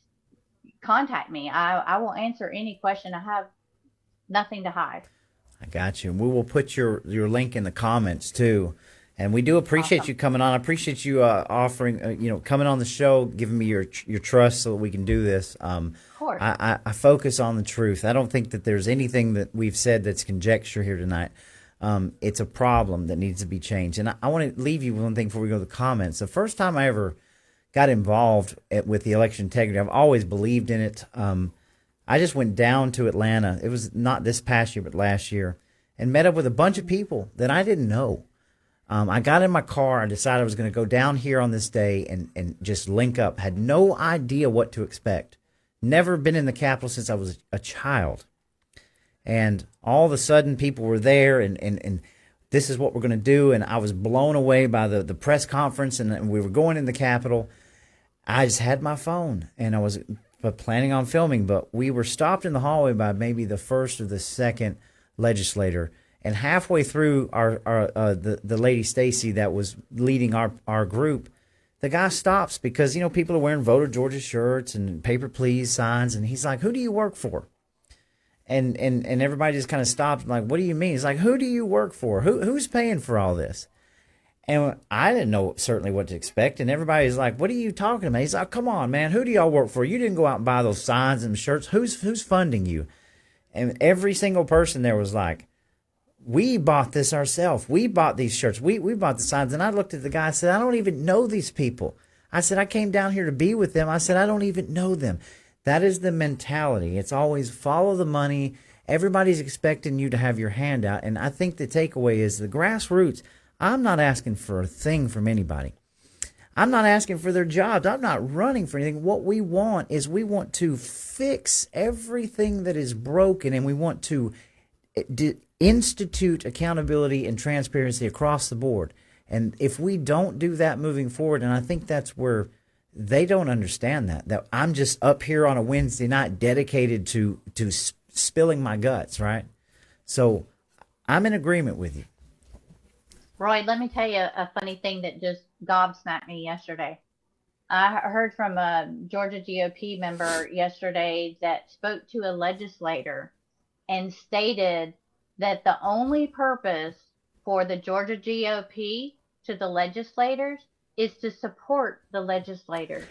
contact me. I will answer any question. I have nothing to hide. I got you. We will put your link in the comments too. And we do appreciate Awesome. you coming on. I appreciate you offering, coming on the show, giving me your trust so that we can do this. Of course. I focus on the truth. I don't think that there's anything that we've said that's conjecture here tonight. It's a problem that needs to be changed. And I want to leave you with one thing before we go to the comments. The first time I ever got involved with the election integrity, I've always believed in it. I just went down to Atlanta. It was not this past year, but last year, and met up with a bunch of people that I didn't know. I got in my car. I decided I was going to go down here on this day and just link up. Had no idea what to expect. Never been in the Capitol since I was a child. And all of a sudden, people were there, and this is what we're going to do. And I was blown away by the press conference, and we were going in the Capitol. I just had my phone, and I was planning on filming, but we were stopped in the hallway by maybe the first or the second legislator. And halfway through the lady Stacy that was leading our group, the guy stops because, people are wearing Voter Georgia shirts and paper please signs. And he's like, "Who do you work for?" And everybody just kind of stopped and like, what do you mean? It's like, who do you work for? Who's paying for all this? And I didn't know certainly what to expect. And everybody's like, what are you talking about? He's like, come on, man. Who do y'all work for? You didn't go out and buy those signs and shirts. Who's funding you? And every single person there was like, we bought this ourselves. We bought these shirts. We bought the signs. And I looked at the guy and said, I don't even know these people. I said, I came down here to be with them. I said, I don't even know them. That is the mentality. It's always follow the money. Everybody's expecting you to have your hand out. And I think the takeaway is the grassroots. I'm not asking for a thing from anybody. I'm not asking for their jobs. I'm not running for anything. What we want is we want to fix everything that is broken, and we want to institute accountability and transparency across the board. And if we don't do that moving forward, and I think that's where they don't understand that I'm just up here on a Wednesday night dedicated to spilling my guts, right? So I'm in agreement with you. Roy, let me tell you a funny thing that just gobsmacked me yesterday. I heard from a Georgia GOP member yesterday that spoke to a legislator and stated that the only purpose for the Georgia GOP to the legislators is to support the legislators.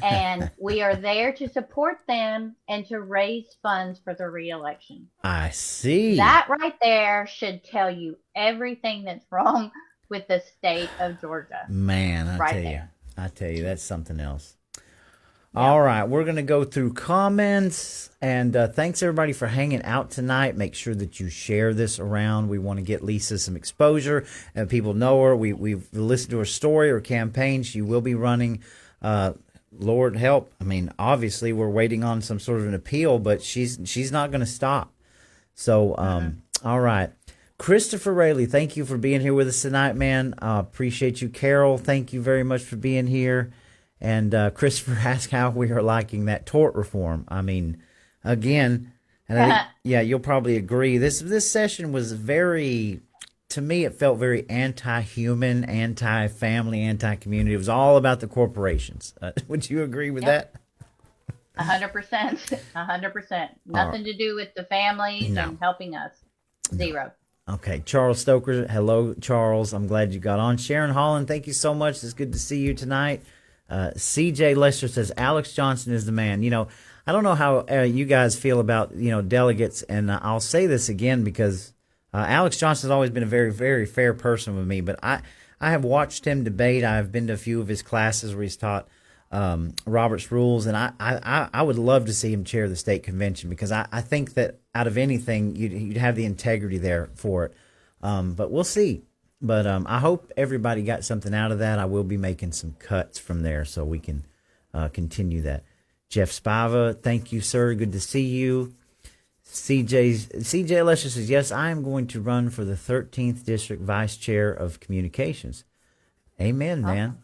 And we are there to support them and to raise funds for the reelection. I see. That right there should tell you everything that's wrong with the state of Georgia. Man, I tell you, that's something else. Yeah. All right, we're going to go through comments, and thanks everybody for hanging out tonight. Make sure that you share this around. We want to get Lisa some exposure, and people know her. We've listened to her story, her campaign. She will be running. Lord help. I mean, obviously, we're waiting on some sort of an appeal, but she's not going to stop. So, all right. Christopher Rayleigh, thank you for being here with us tonight, man. Appreciate you. Carol, thank you very much for being here. And Christopher asked how we are liking that tort reform. I mean, again, and I think, yeah, you'll probably agree. This session was very, to me, it felt very anti-human, anti-family, anti-community. It was all about the corporations. Would you agree with that? 100%. 100%. Nothing to do with the families and helping us. Zero. Okay. Charles Stoker. Hello, Charles. I'm glad you got on. Sharon Holland, thank you so much. It's good to see you tonight. CJ Lester says, Alex Johnson is the man. You know, I don't know how you guys feel about, delegates. And I'll say this again because Alex Johnson has always been a very, very fair person with me. But I have watched him debate. I've been to a few of his classes where he's taught Robert's rules, and I would love to see him chair the state convention because I think that out of anything you'd have the integrity there for it. But we'll see. But I hope everybody got something out of that. I will be making some cuts from there so we can continue that. Jeff Spiva, thank you, sir. Good to see you. CJ Lester says, yes, I am going to run for the 13th District Vice Chair of Communications. Amen, man.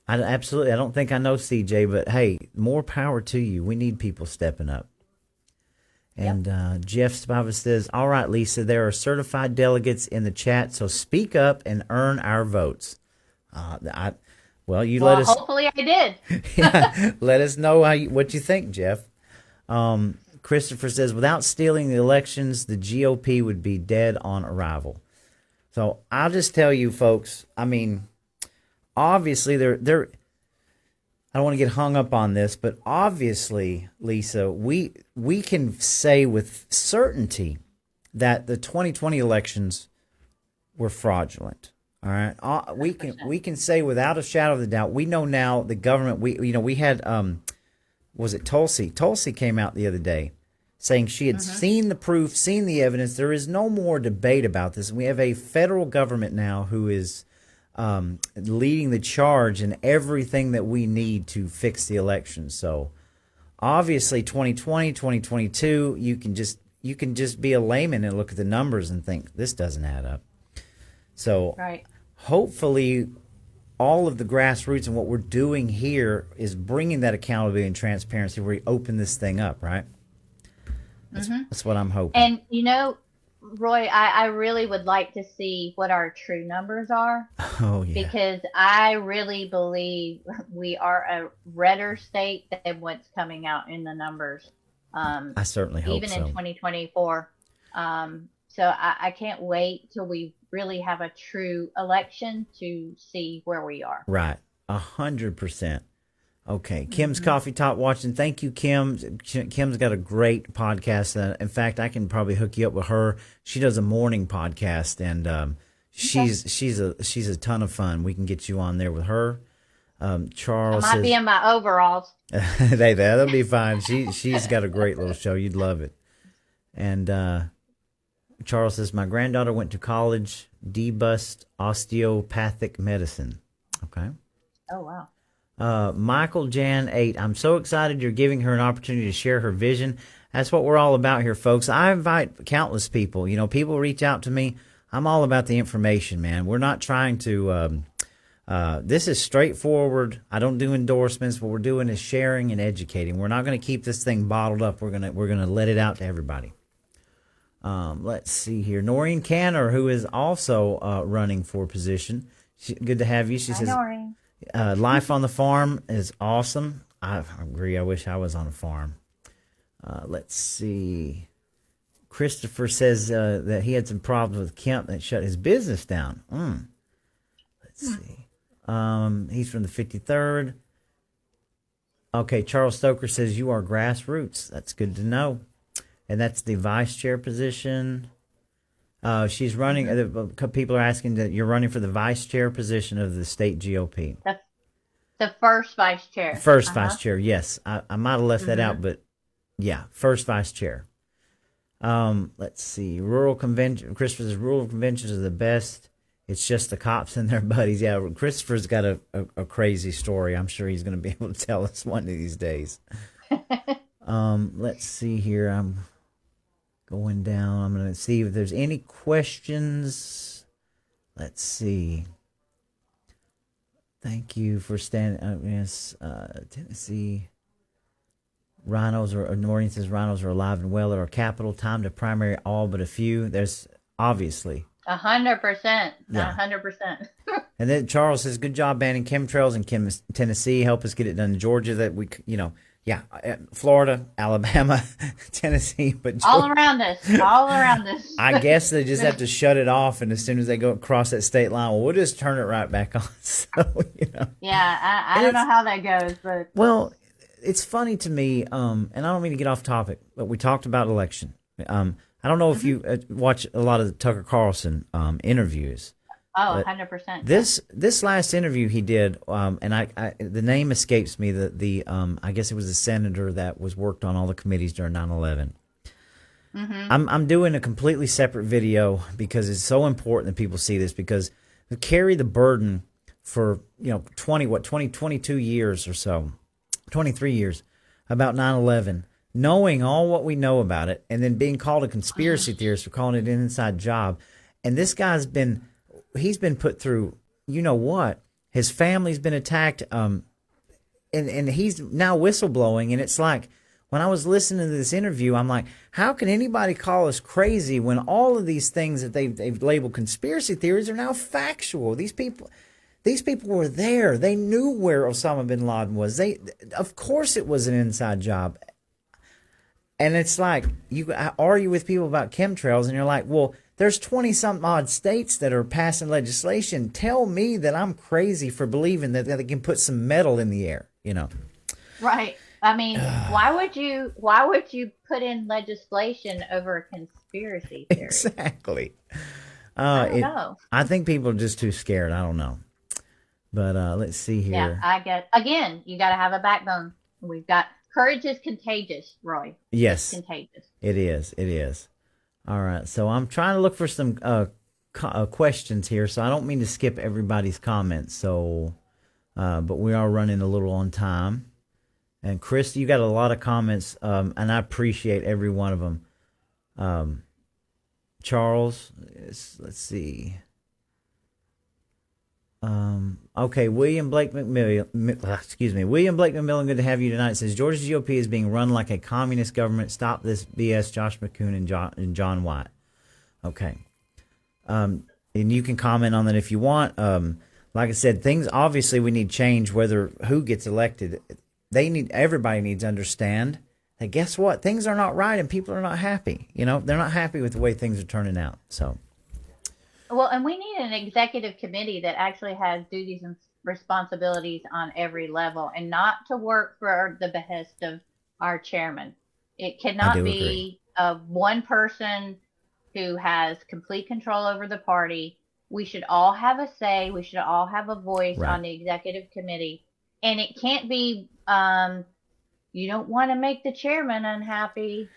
I don't think I know CJ, but hey, more power to you. We need people stepping up. And Jeff Spiva says, all right, Lisa, there are certified delegates in the chat, so speak up and earn our votes. Let us. Hopefully I did. Yeah, let us know what you think, Jeff. Christopher says, without stealing the elections, the GOP would be dead on arrival. So I'll just tell you, folks, I mean, obviously, they're. I don't want to get hung up on this, but obviously, Lisa, we can say with certainty that the 2020 elections were fraudulent. All right, we can say without a shadow of a doubt. We know now the government. We had was it Tulsi? Tulsi came out the other day saying she had seen the proof, seen the evidence. There is no more debate about this. We have a federal government now who is leading the charge in everything that we need to fix the election. So obviously 2020, 2022, you can just be a layman and look at the numbers and think this doesn't add up. So hopefully all of the grassroots and what we're doing here is bringing that accountability and transparency where we open this thing up, right? That's what I'm hoping. And Roy, I really would like to see what our true numbers are. Oh, yeah. Because I really believe we are a redder state than what's coming out in the numbers. I certainly hope even in so. 2024. So I can't wait till we really have a true election to see where we are. Right. 100%. Okay. Kim's Coffee Talk watching. Thank you, Kim. Kim's got a great podcast. In fact, I can probably hook you up with her. She does a morning podcast, and she's a ton of fun. We can get you on there with her. Charles I might be in my overalls. that'll be fine. She's got a great little show. You'd love it. And Charles says, my granddaughter went to college, D-bust osteopathic medicine. Okay. Oh, wow. Michael Jan 8, I'm so excited you're giving her an opportunity to share her vision. That's what we're all about here, folks. I invite countless people. You know, people reach out to me. I'm all about the information, man. We're not trying to, this is straightforward. I don't do endorsements. What we're doing is sharing and educating. We're not going to keep this thing bottled up. We're going to let it out to everybody. Let's see here. Noreen Canner, who is also running for position. Good to have you. She says, Noreen. life on the farm is awesome. I agree. I wish I was on a farm. Let's see. Christopher says that he had some problems with Kemp that shut his business down. Let's see. He's from the 53rd. Okay, Charles Stoker says you are grassroots. That's good to know. And that's the vice chair position. She's running. People are asking that you're running for the vice chair position of the state GOP. The first vice chair. First vice chair, yes. I might have left that out, but yeah, first vice chair. Let's see. Rural convention. Christopher says rural conventions are the best. It's just the cops and their buddies. Yeah, Christopher's got a crazy story. I'm sure he's going to be able to tell us one of these days. Let's see here. I'm going down. I'm going to see if there's any questions. Let's see. Thank you for standing. Yes, Tennessee. Noreen says rhinos are alive and well at our capital. Time to primary all but a few. There's obviously 100%. Yeah. 100%. And then Charles says, good job banning chemtrails in Tennessee. Help us get it done in Georgia. That we, Florida, Alabama, Tennessee, but Georgia. All around us. I guess they just have to shut it off, and as soon as they go across that state line, we'll just turn it right back on. So, Yeah, I don't know how that goes, but well, it's funny to me, and I don't mean to get off topic, but we talked about election. I don't know if you watch a lot of the Tucker Carlson interviews. Oh, 100%. This last interview he did, and I the name escapes me. I guess it was the senator that was worked on all the committees during 9/11. I'm doing a completely separate video because it's so important that people see this, because they carry the burden for 22 years or so, 23 years about 9/11, knowing all what we know about it, and then being called a conspiracy theorist for calling it an inside job. And this guy's been put through, what? His family's been attacked, and he's now whistleblowing. And it's like, when I was listening to this interview, I'm like, how can anybody call us crazy when all of these things that they've labeled conspiracy theories are now factual? These people were there. They knew where Osama bin Laden was. Of course it was an inside job. And it's like, you argue with people about chemtrails, and you're like, well, there's 20-some odd states that are passing legislation. Tell me that I'm crazy for believing that they can put some metal in the air, Right. I mean, why would you put in legislation over a conspiracy theory? Exactly. I don't know. I think people are just too scared. I don't know. But let's see here. Yeah, I get. Again, you got to have a backbone. Courage is contagious, Roy. Yes. It's contagious. It is. All right, so I'm trying to look for some questions here, so I don't mean to skip everybody's comments. So, but we are running a little on time. And Chris, you got a lot of comments, and I appreciate every one of them. Charles, let's see. Okay, William Blake McMillan. William Blake McMillan, good to have you tonight. It says Georgia GOP is being run like a communist government. Stop this BS, Josh McCoon and John White. Okay. And you can comment on that if you want. Like I said, things obviously we need change. Who gets elected, everybody needs to understand that guess what? Things are not right and people are not happy. You know, they're not happy with the way things are turning out. So, Well, and we need an executive committee that actually has duties and responsibilities on every level and not to work for the behest of our chairman. It cannot be one person who has complete control over the party. We should all have a say. We should all have a voice on the executive committee. And it can't be, you don't want to make the chairman unhappy.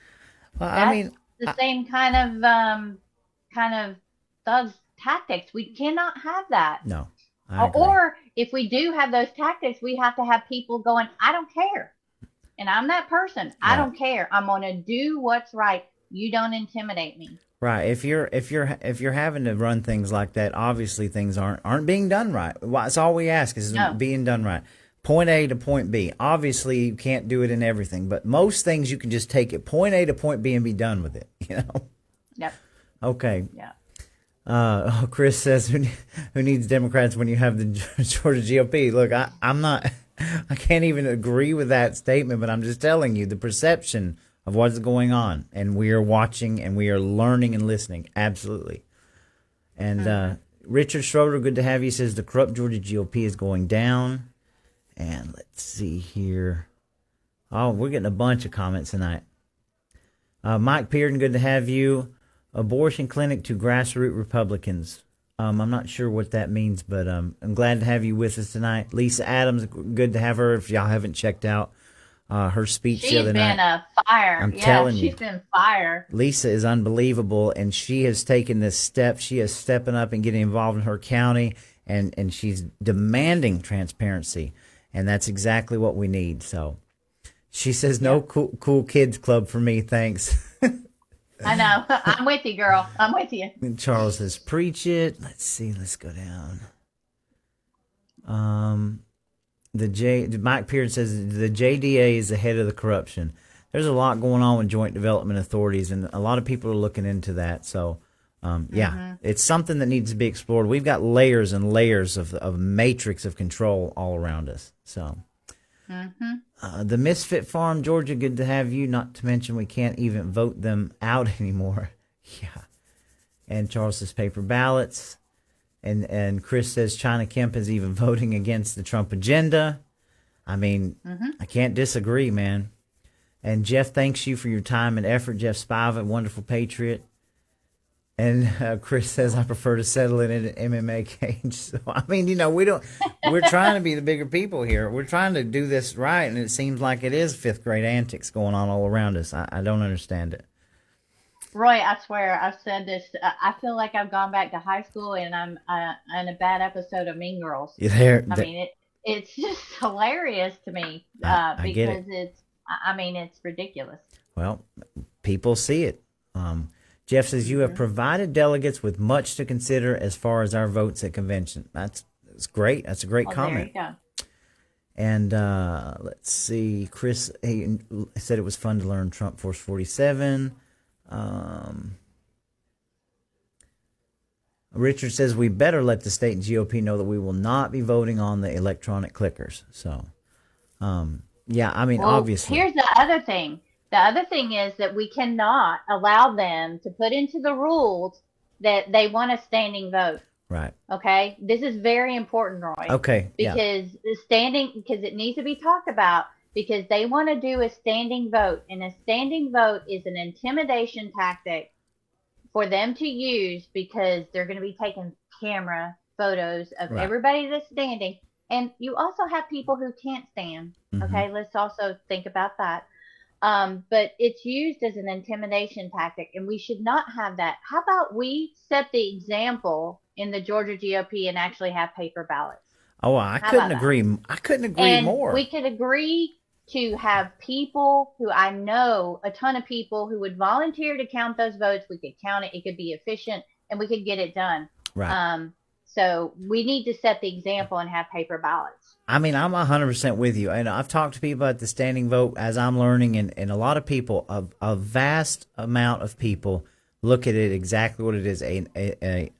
well, That's the same kind of thugs tactics. We cannot have that. No. I agree. Or if we do have those tactics, we have to have people going, I don't care. And I'm that person. I don't care. I'm going to do what's right. You don't intimidate me. Right. If you're having to run things like that, obviously things aren't being done right. That's all we ask is being done right. Point A to point B. Obviously, you can't do it in everything, but most things you can just take it point A to point B and be done with it. You know. Yep. Okay. Yeah. Chris says, "Who needs Democrats when you have the Georgia GOP?" Look, I'm not. I can't even agree with that statement, but I'm just telling you the perception of what's going on, and we are watching and we are learning and listening. Absolutely. And Richard Schroeder, good to have you. Says the corrupt Georgia GOP is going down. And let's see here. Oh, we're getting a bunch of comments tonight. Mike Pearden, good to have you. Abortion clinic to grassroots Republicans. I'm not sure what that means, but I'm glad to have you with us tonight. Lisa Adams, good to have her. If y'all haven't checked out her speech the other night. She's been a fire. I'm telling you. She's been fire. Lisa is unbelievable, and she has taken this step. She is stepping up and getting involved in her county, and she's demanding transparency. And that's exactly what we need. So she says, no cool kids club for me. Thanks. I know. I'm with you, girl. I'm with you. And Charles says, preach it. Let's see. Let's go down. Mike Pearson says the JDA is the head of the corruption. There's a lot going on with joint development authorities, and a lot of people are looking into that. So, it's something that needs to be explored. We've got layers and layers of matrix of control all around us. So, the Misfit Farm, Georgia, good to have you. Not to mention we can't even vote them out anymore. Yeah. And Charles says paper ballots. And Chris says China Kemp is even voting against the Trump agenda. I mean, I can't disagree, man. And Jeff thanks you for your time and effort. Jeff Spiva, wonderful patriot. And Chris says, I prefer to settle in an MMA cage. So, I mean, we're trying to be the bigger people here. We're trying to do this right. And it seems like it is fifth grade antics going on all around us. I don't understand it. Roy, I swear, I've said this. I feel like I've gone back to high school and I'm in a bad episode of Mean Girls. It's just hilarious to me because it's ridiculous. Well, people see it. Jeff says, you have provided delegates with much to consider as far as our votes at convention. That's great. That's a great comment. There you go. And let's see. Chris said it was fun to learn Trump Force 47. Richard says, we better let the state and GOP know that we will not be voting on the electronic clickers. So, obviously. Here's the other thing. The other thing is that we cannot allow them to put into the rules that they want a standing vote. Right. Okay. This is very important, Roy. Okay. Because because it needs to be talked about because they want to do a standing vote, and a standing vote is an intimidation tactic for them to use because they're going to be taking camera photos of everybody that's standing. And you also have people who can't stand. Okay. Let's also think about that. But it's used as an intimidation tactic, and we should not have that. How about we set the example in the Georgia GOP and actually have paper ballots? Oh, I couldn't agree. I couldn't agree more. We could agree to have people who I know, a ton of people who would volunteer to count those votes. We could count it. It could be efficient, and we could get it done. Right. So we need to set the example and have paper ballots. I mean, I'm 100% with you. And I've talked to people at the standing vote as I'm learning, and a lot of people, a vast amount of people look at it exactly what it is, an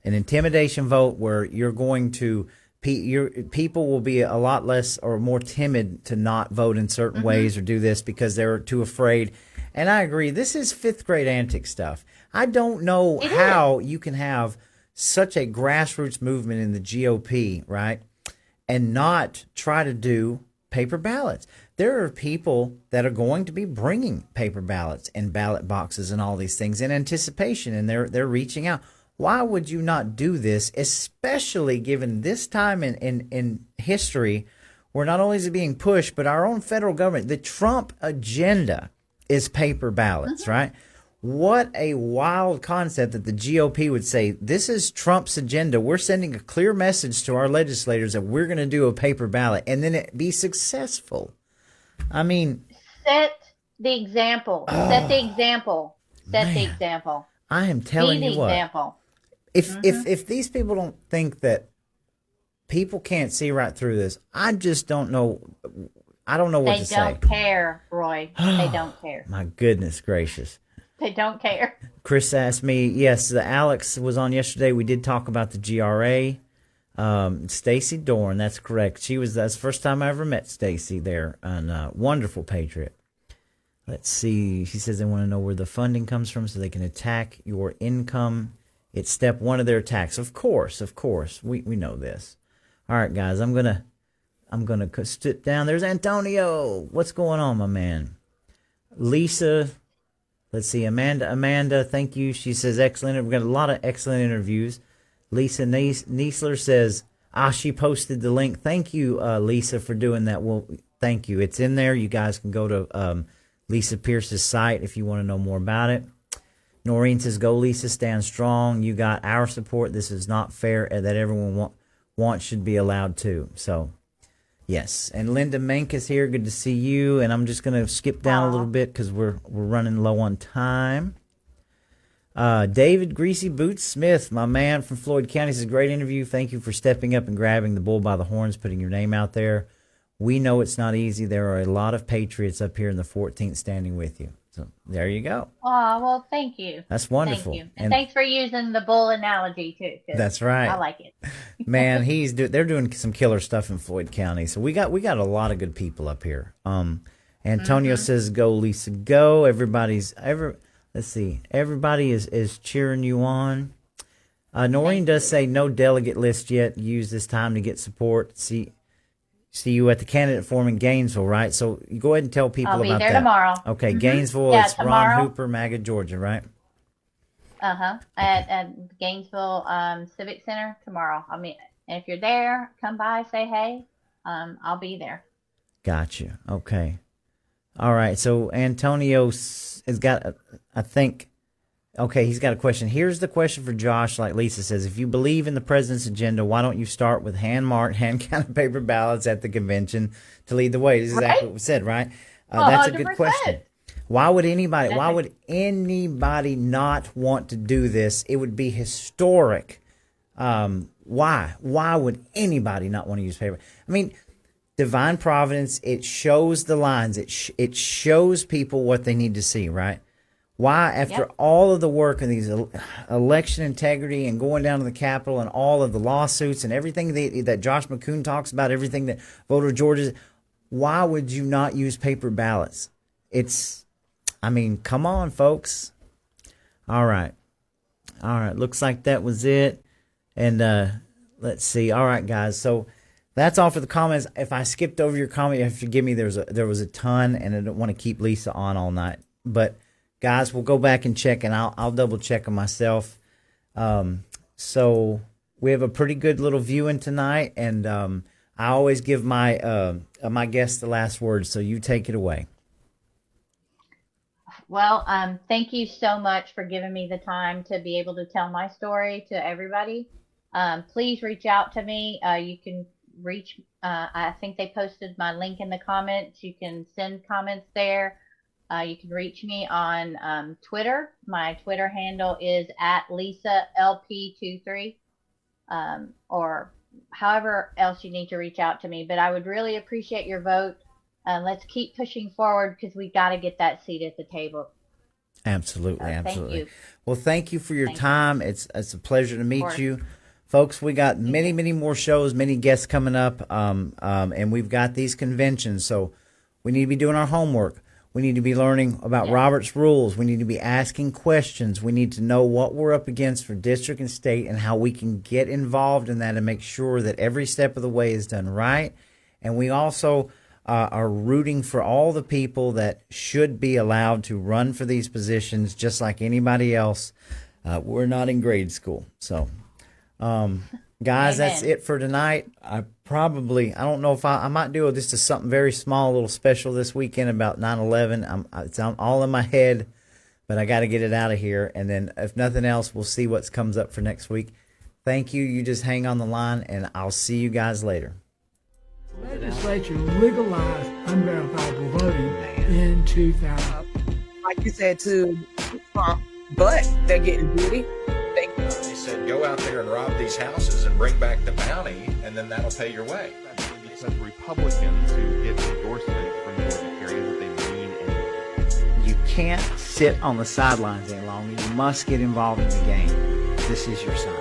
intimidation vote where you're going to people will be a lot less or more timid to not vote in certain ways or do this because they're too afraid. And I agree. This is fifth grade antic stuff. I don't know how you can have such a grassroots movement in the GOP, right, and not try to do paper ballots. There are people that are going to be bringing paper ballots and ballot boxes and all these things in anticipation, and they're reaching out. Why would you not do this, especially given this time in history where not only is it being pushed, but our own federal government, the Trump agenda is paper ballots, right? What a wild concept that the GOP would say, this is Trump's agenda. We're sending a clear message to our legislators that we're going to do a paper ballot and then it be successful. I mean, set the example. Set the example. Set the example. I am telling you what. Example. If these people don't think that people can't see right through this, I just don't know. I don't know what to say. They don't care, Roy. They don't care. My goodness gracious. They don't care. Chris asked me, yes, the Alex was on yesterday. We did talk about the GRA. Stacy Dorn, that's correct. That's the first time I ever met Stacy there, and wonderful patriot. Let's see. She says they want to know where the funding comes from so they can attack your income. It's step one of their attacks. Of course. We know this. All right, guys, I'm gonna sit down. There's Antonio. What's going on, my man? Lisa. Let's see, Amanda, thank you. She says, excellent. We've got a lot of excellent interviews. Lisa Niesler says, she posted the link. Thank you, Lisa, for doing that. Well, thank you. It's in there. You guys can go to Lisa Pierce's site if you want to know more about it. Noreen says, go, Lisa, stand strong. You got our support. This is not fair that everyone wants should be allowed to. So, yes, and Linda Mink is here. Good to see you. And I'm just going to skip down a little bit because we're running low on time. David Greasy Boots Smith, my man from Floyd County, says, great interview. Thank you for stepping up and grabbing the bull by the horns, putting your name out there. We know it's not easy. There are a lot of patriots up here in the 14th standing with you. So there you go. Oh, well, thank you. That's wonderful. Thank you. And thanks for using the bull analogy, too. That's right. I like it. Man, they're doing some killer stuff in Floyd County. So we got a lot of good people up here. Antonio says, go, Lisa, go. Let's see. Everybody is cheering you on. Noreen does say no delegate list yet. Use this time to get support. See you at the candidate forum in Gainesville, right? So you go ahead and tell people about that. I'll be there tomorrow. Okay, Gainesville, it's tomorrow. Ron Hooper, MAGA, Georgia, right? At Gainesville Civic Center tomorrow. I mean, if you're there, come by, say hey. I'll be there. Gotcha. Okay. All right. So Antonio has got, I think, okay, he's got a question. Here's the question for Josh. Like Lisa says, if you believe in the president's agenda, why don't you start with hand-marked, hand-counted paper ballots at the convention to lead the way? This is exactly what we said, right? That's a good 100%. question. Why would anybody not want to do this? It would be historic. Why? Why would anybody not want to use paper? I mean, divine providence, it shows the lines. It shows people what they need to see, right? Why, after all of the work and these election integrity and going down to the Capitol and all of the lawsuits and everything that Josh McCoon talks about, everything that voter Georgia, why would you not use paper ballots? Come on, folks. All right. Looks like that was it. And let's see. All right, guys. So that's all for the comments. If I skipped over your comment, you have to forgive me. There was a ton, and I don't want to keep Lisa on all night. But guys, we'll go back and check, and I'll double check them myself. So we have a pretty good little viewing tonight, and I always give my guests the last word. So you take it away. Well, thank you so much for giving me the time to be able to tell my story to everybody. Please reach out to me. You can reach, I think they posted my link in the comments. You can send comments there. You can reach me on Twitter. My Twitter handle is @LisaLP23, or however else you need to reach out to me. But I would really appreciate your vote. Let's keep pushing forward because we got to get that seat at the table. Absolutely. Thank you. Well, thank you for your time. It's a pleasure to meet you. Folks, we got many more shows, many guests coming up, and we've got these conventions. So we need to be doing our homework. We need to be learning about Robert's rules. We need to be asking questions. We need to know what we're up against for district and state and how we can get involved in that and make sure that every step of the way is done right. And we also are rooting for all the people that should be allowed to run for these positions just like anybody else. We're not in grade school. So, guys, Amen. That's it for tonight. I don't know if I might do just something very small, a little special this weekend about 9/11. It's all in my head, but I got to get it out of here. And then if nothing else, we'll see what comes up for next week. Thank you. You just hang on the line, and I'll see you guys later. Legislature legalized unverifiable voting in 2000. Like you said, to Trump, but they're getting booty. They said, go out there and rob these houses and bring back the bounty, and then that'll pay your way. Because Republicans who get endorsement from Georgia carry that they mean anything. You can't sit on the sidelines any longer. You must get involved in the game. This is your sign.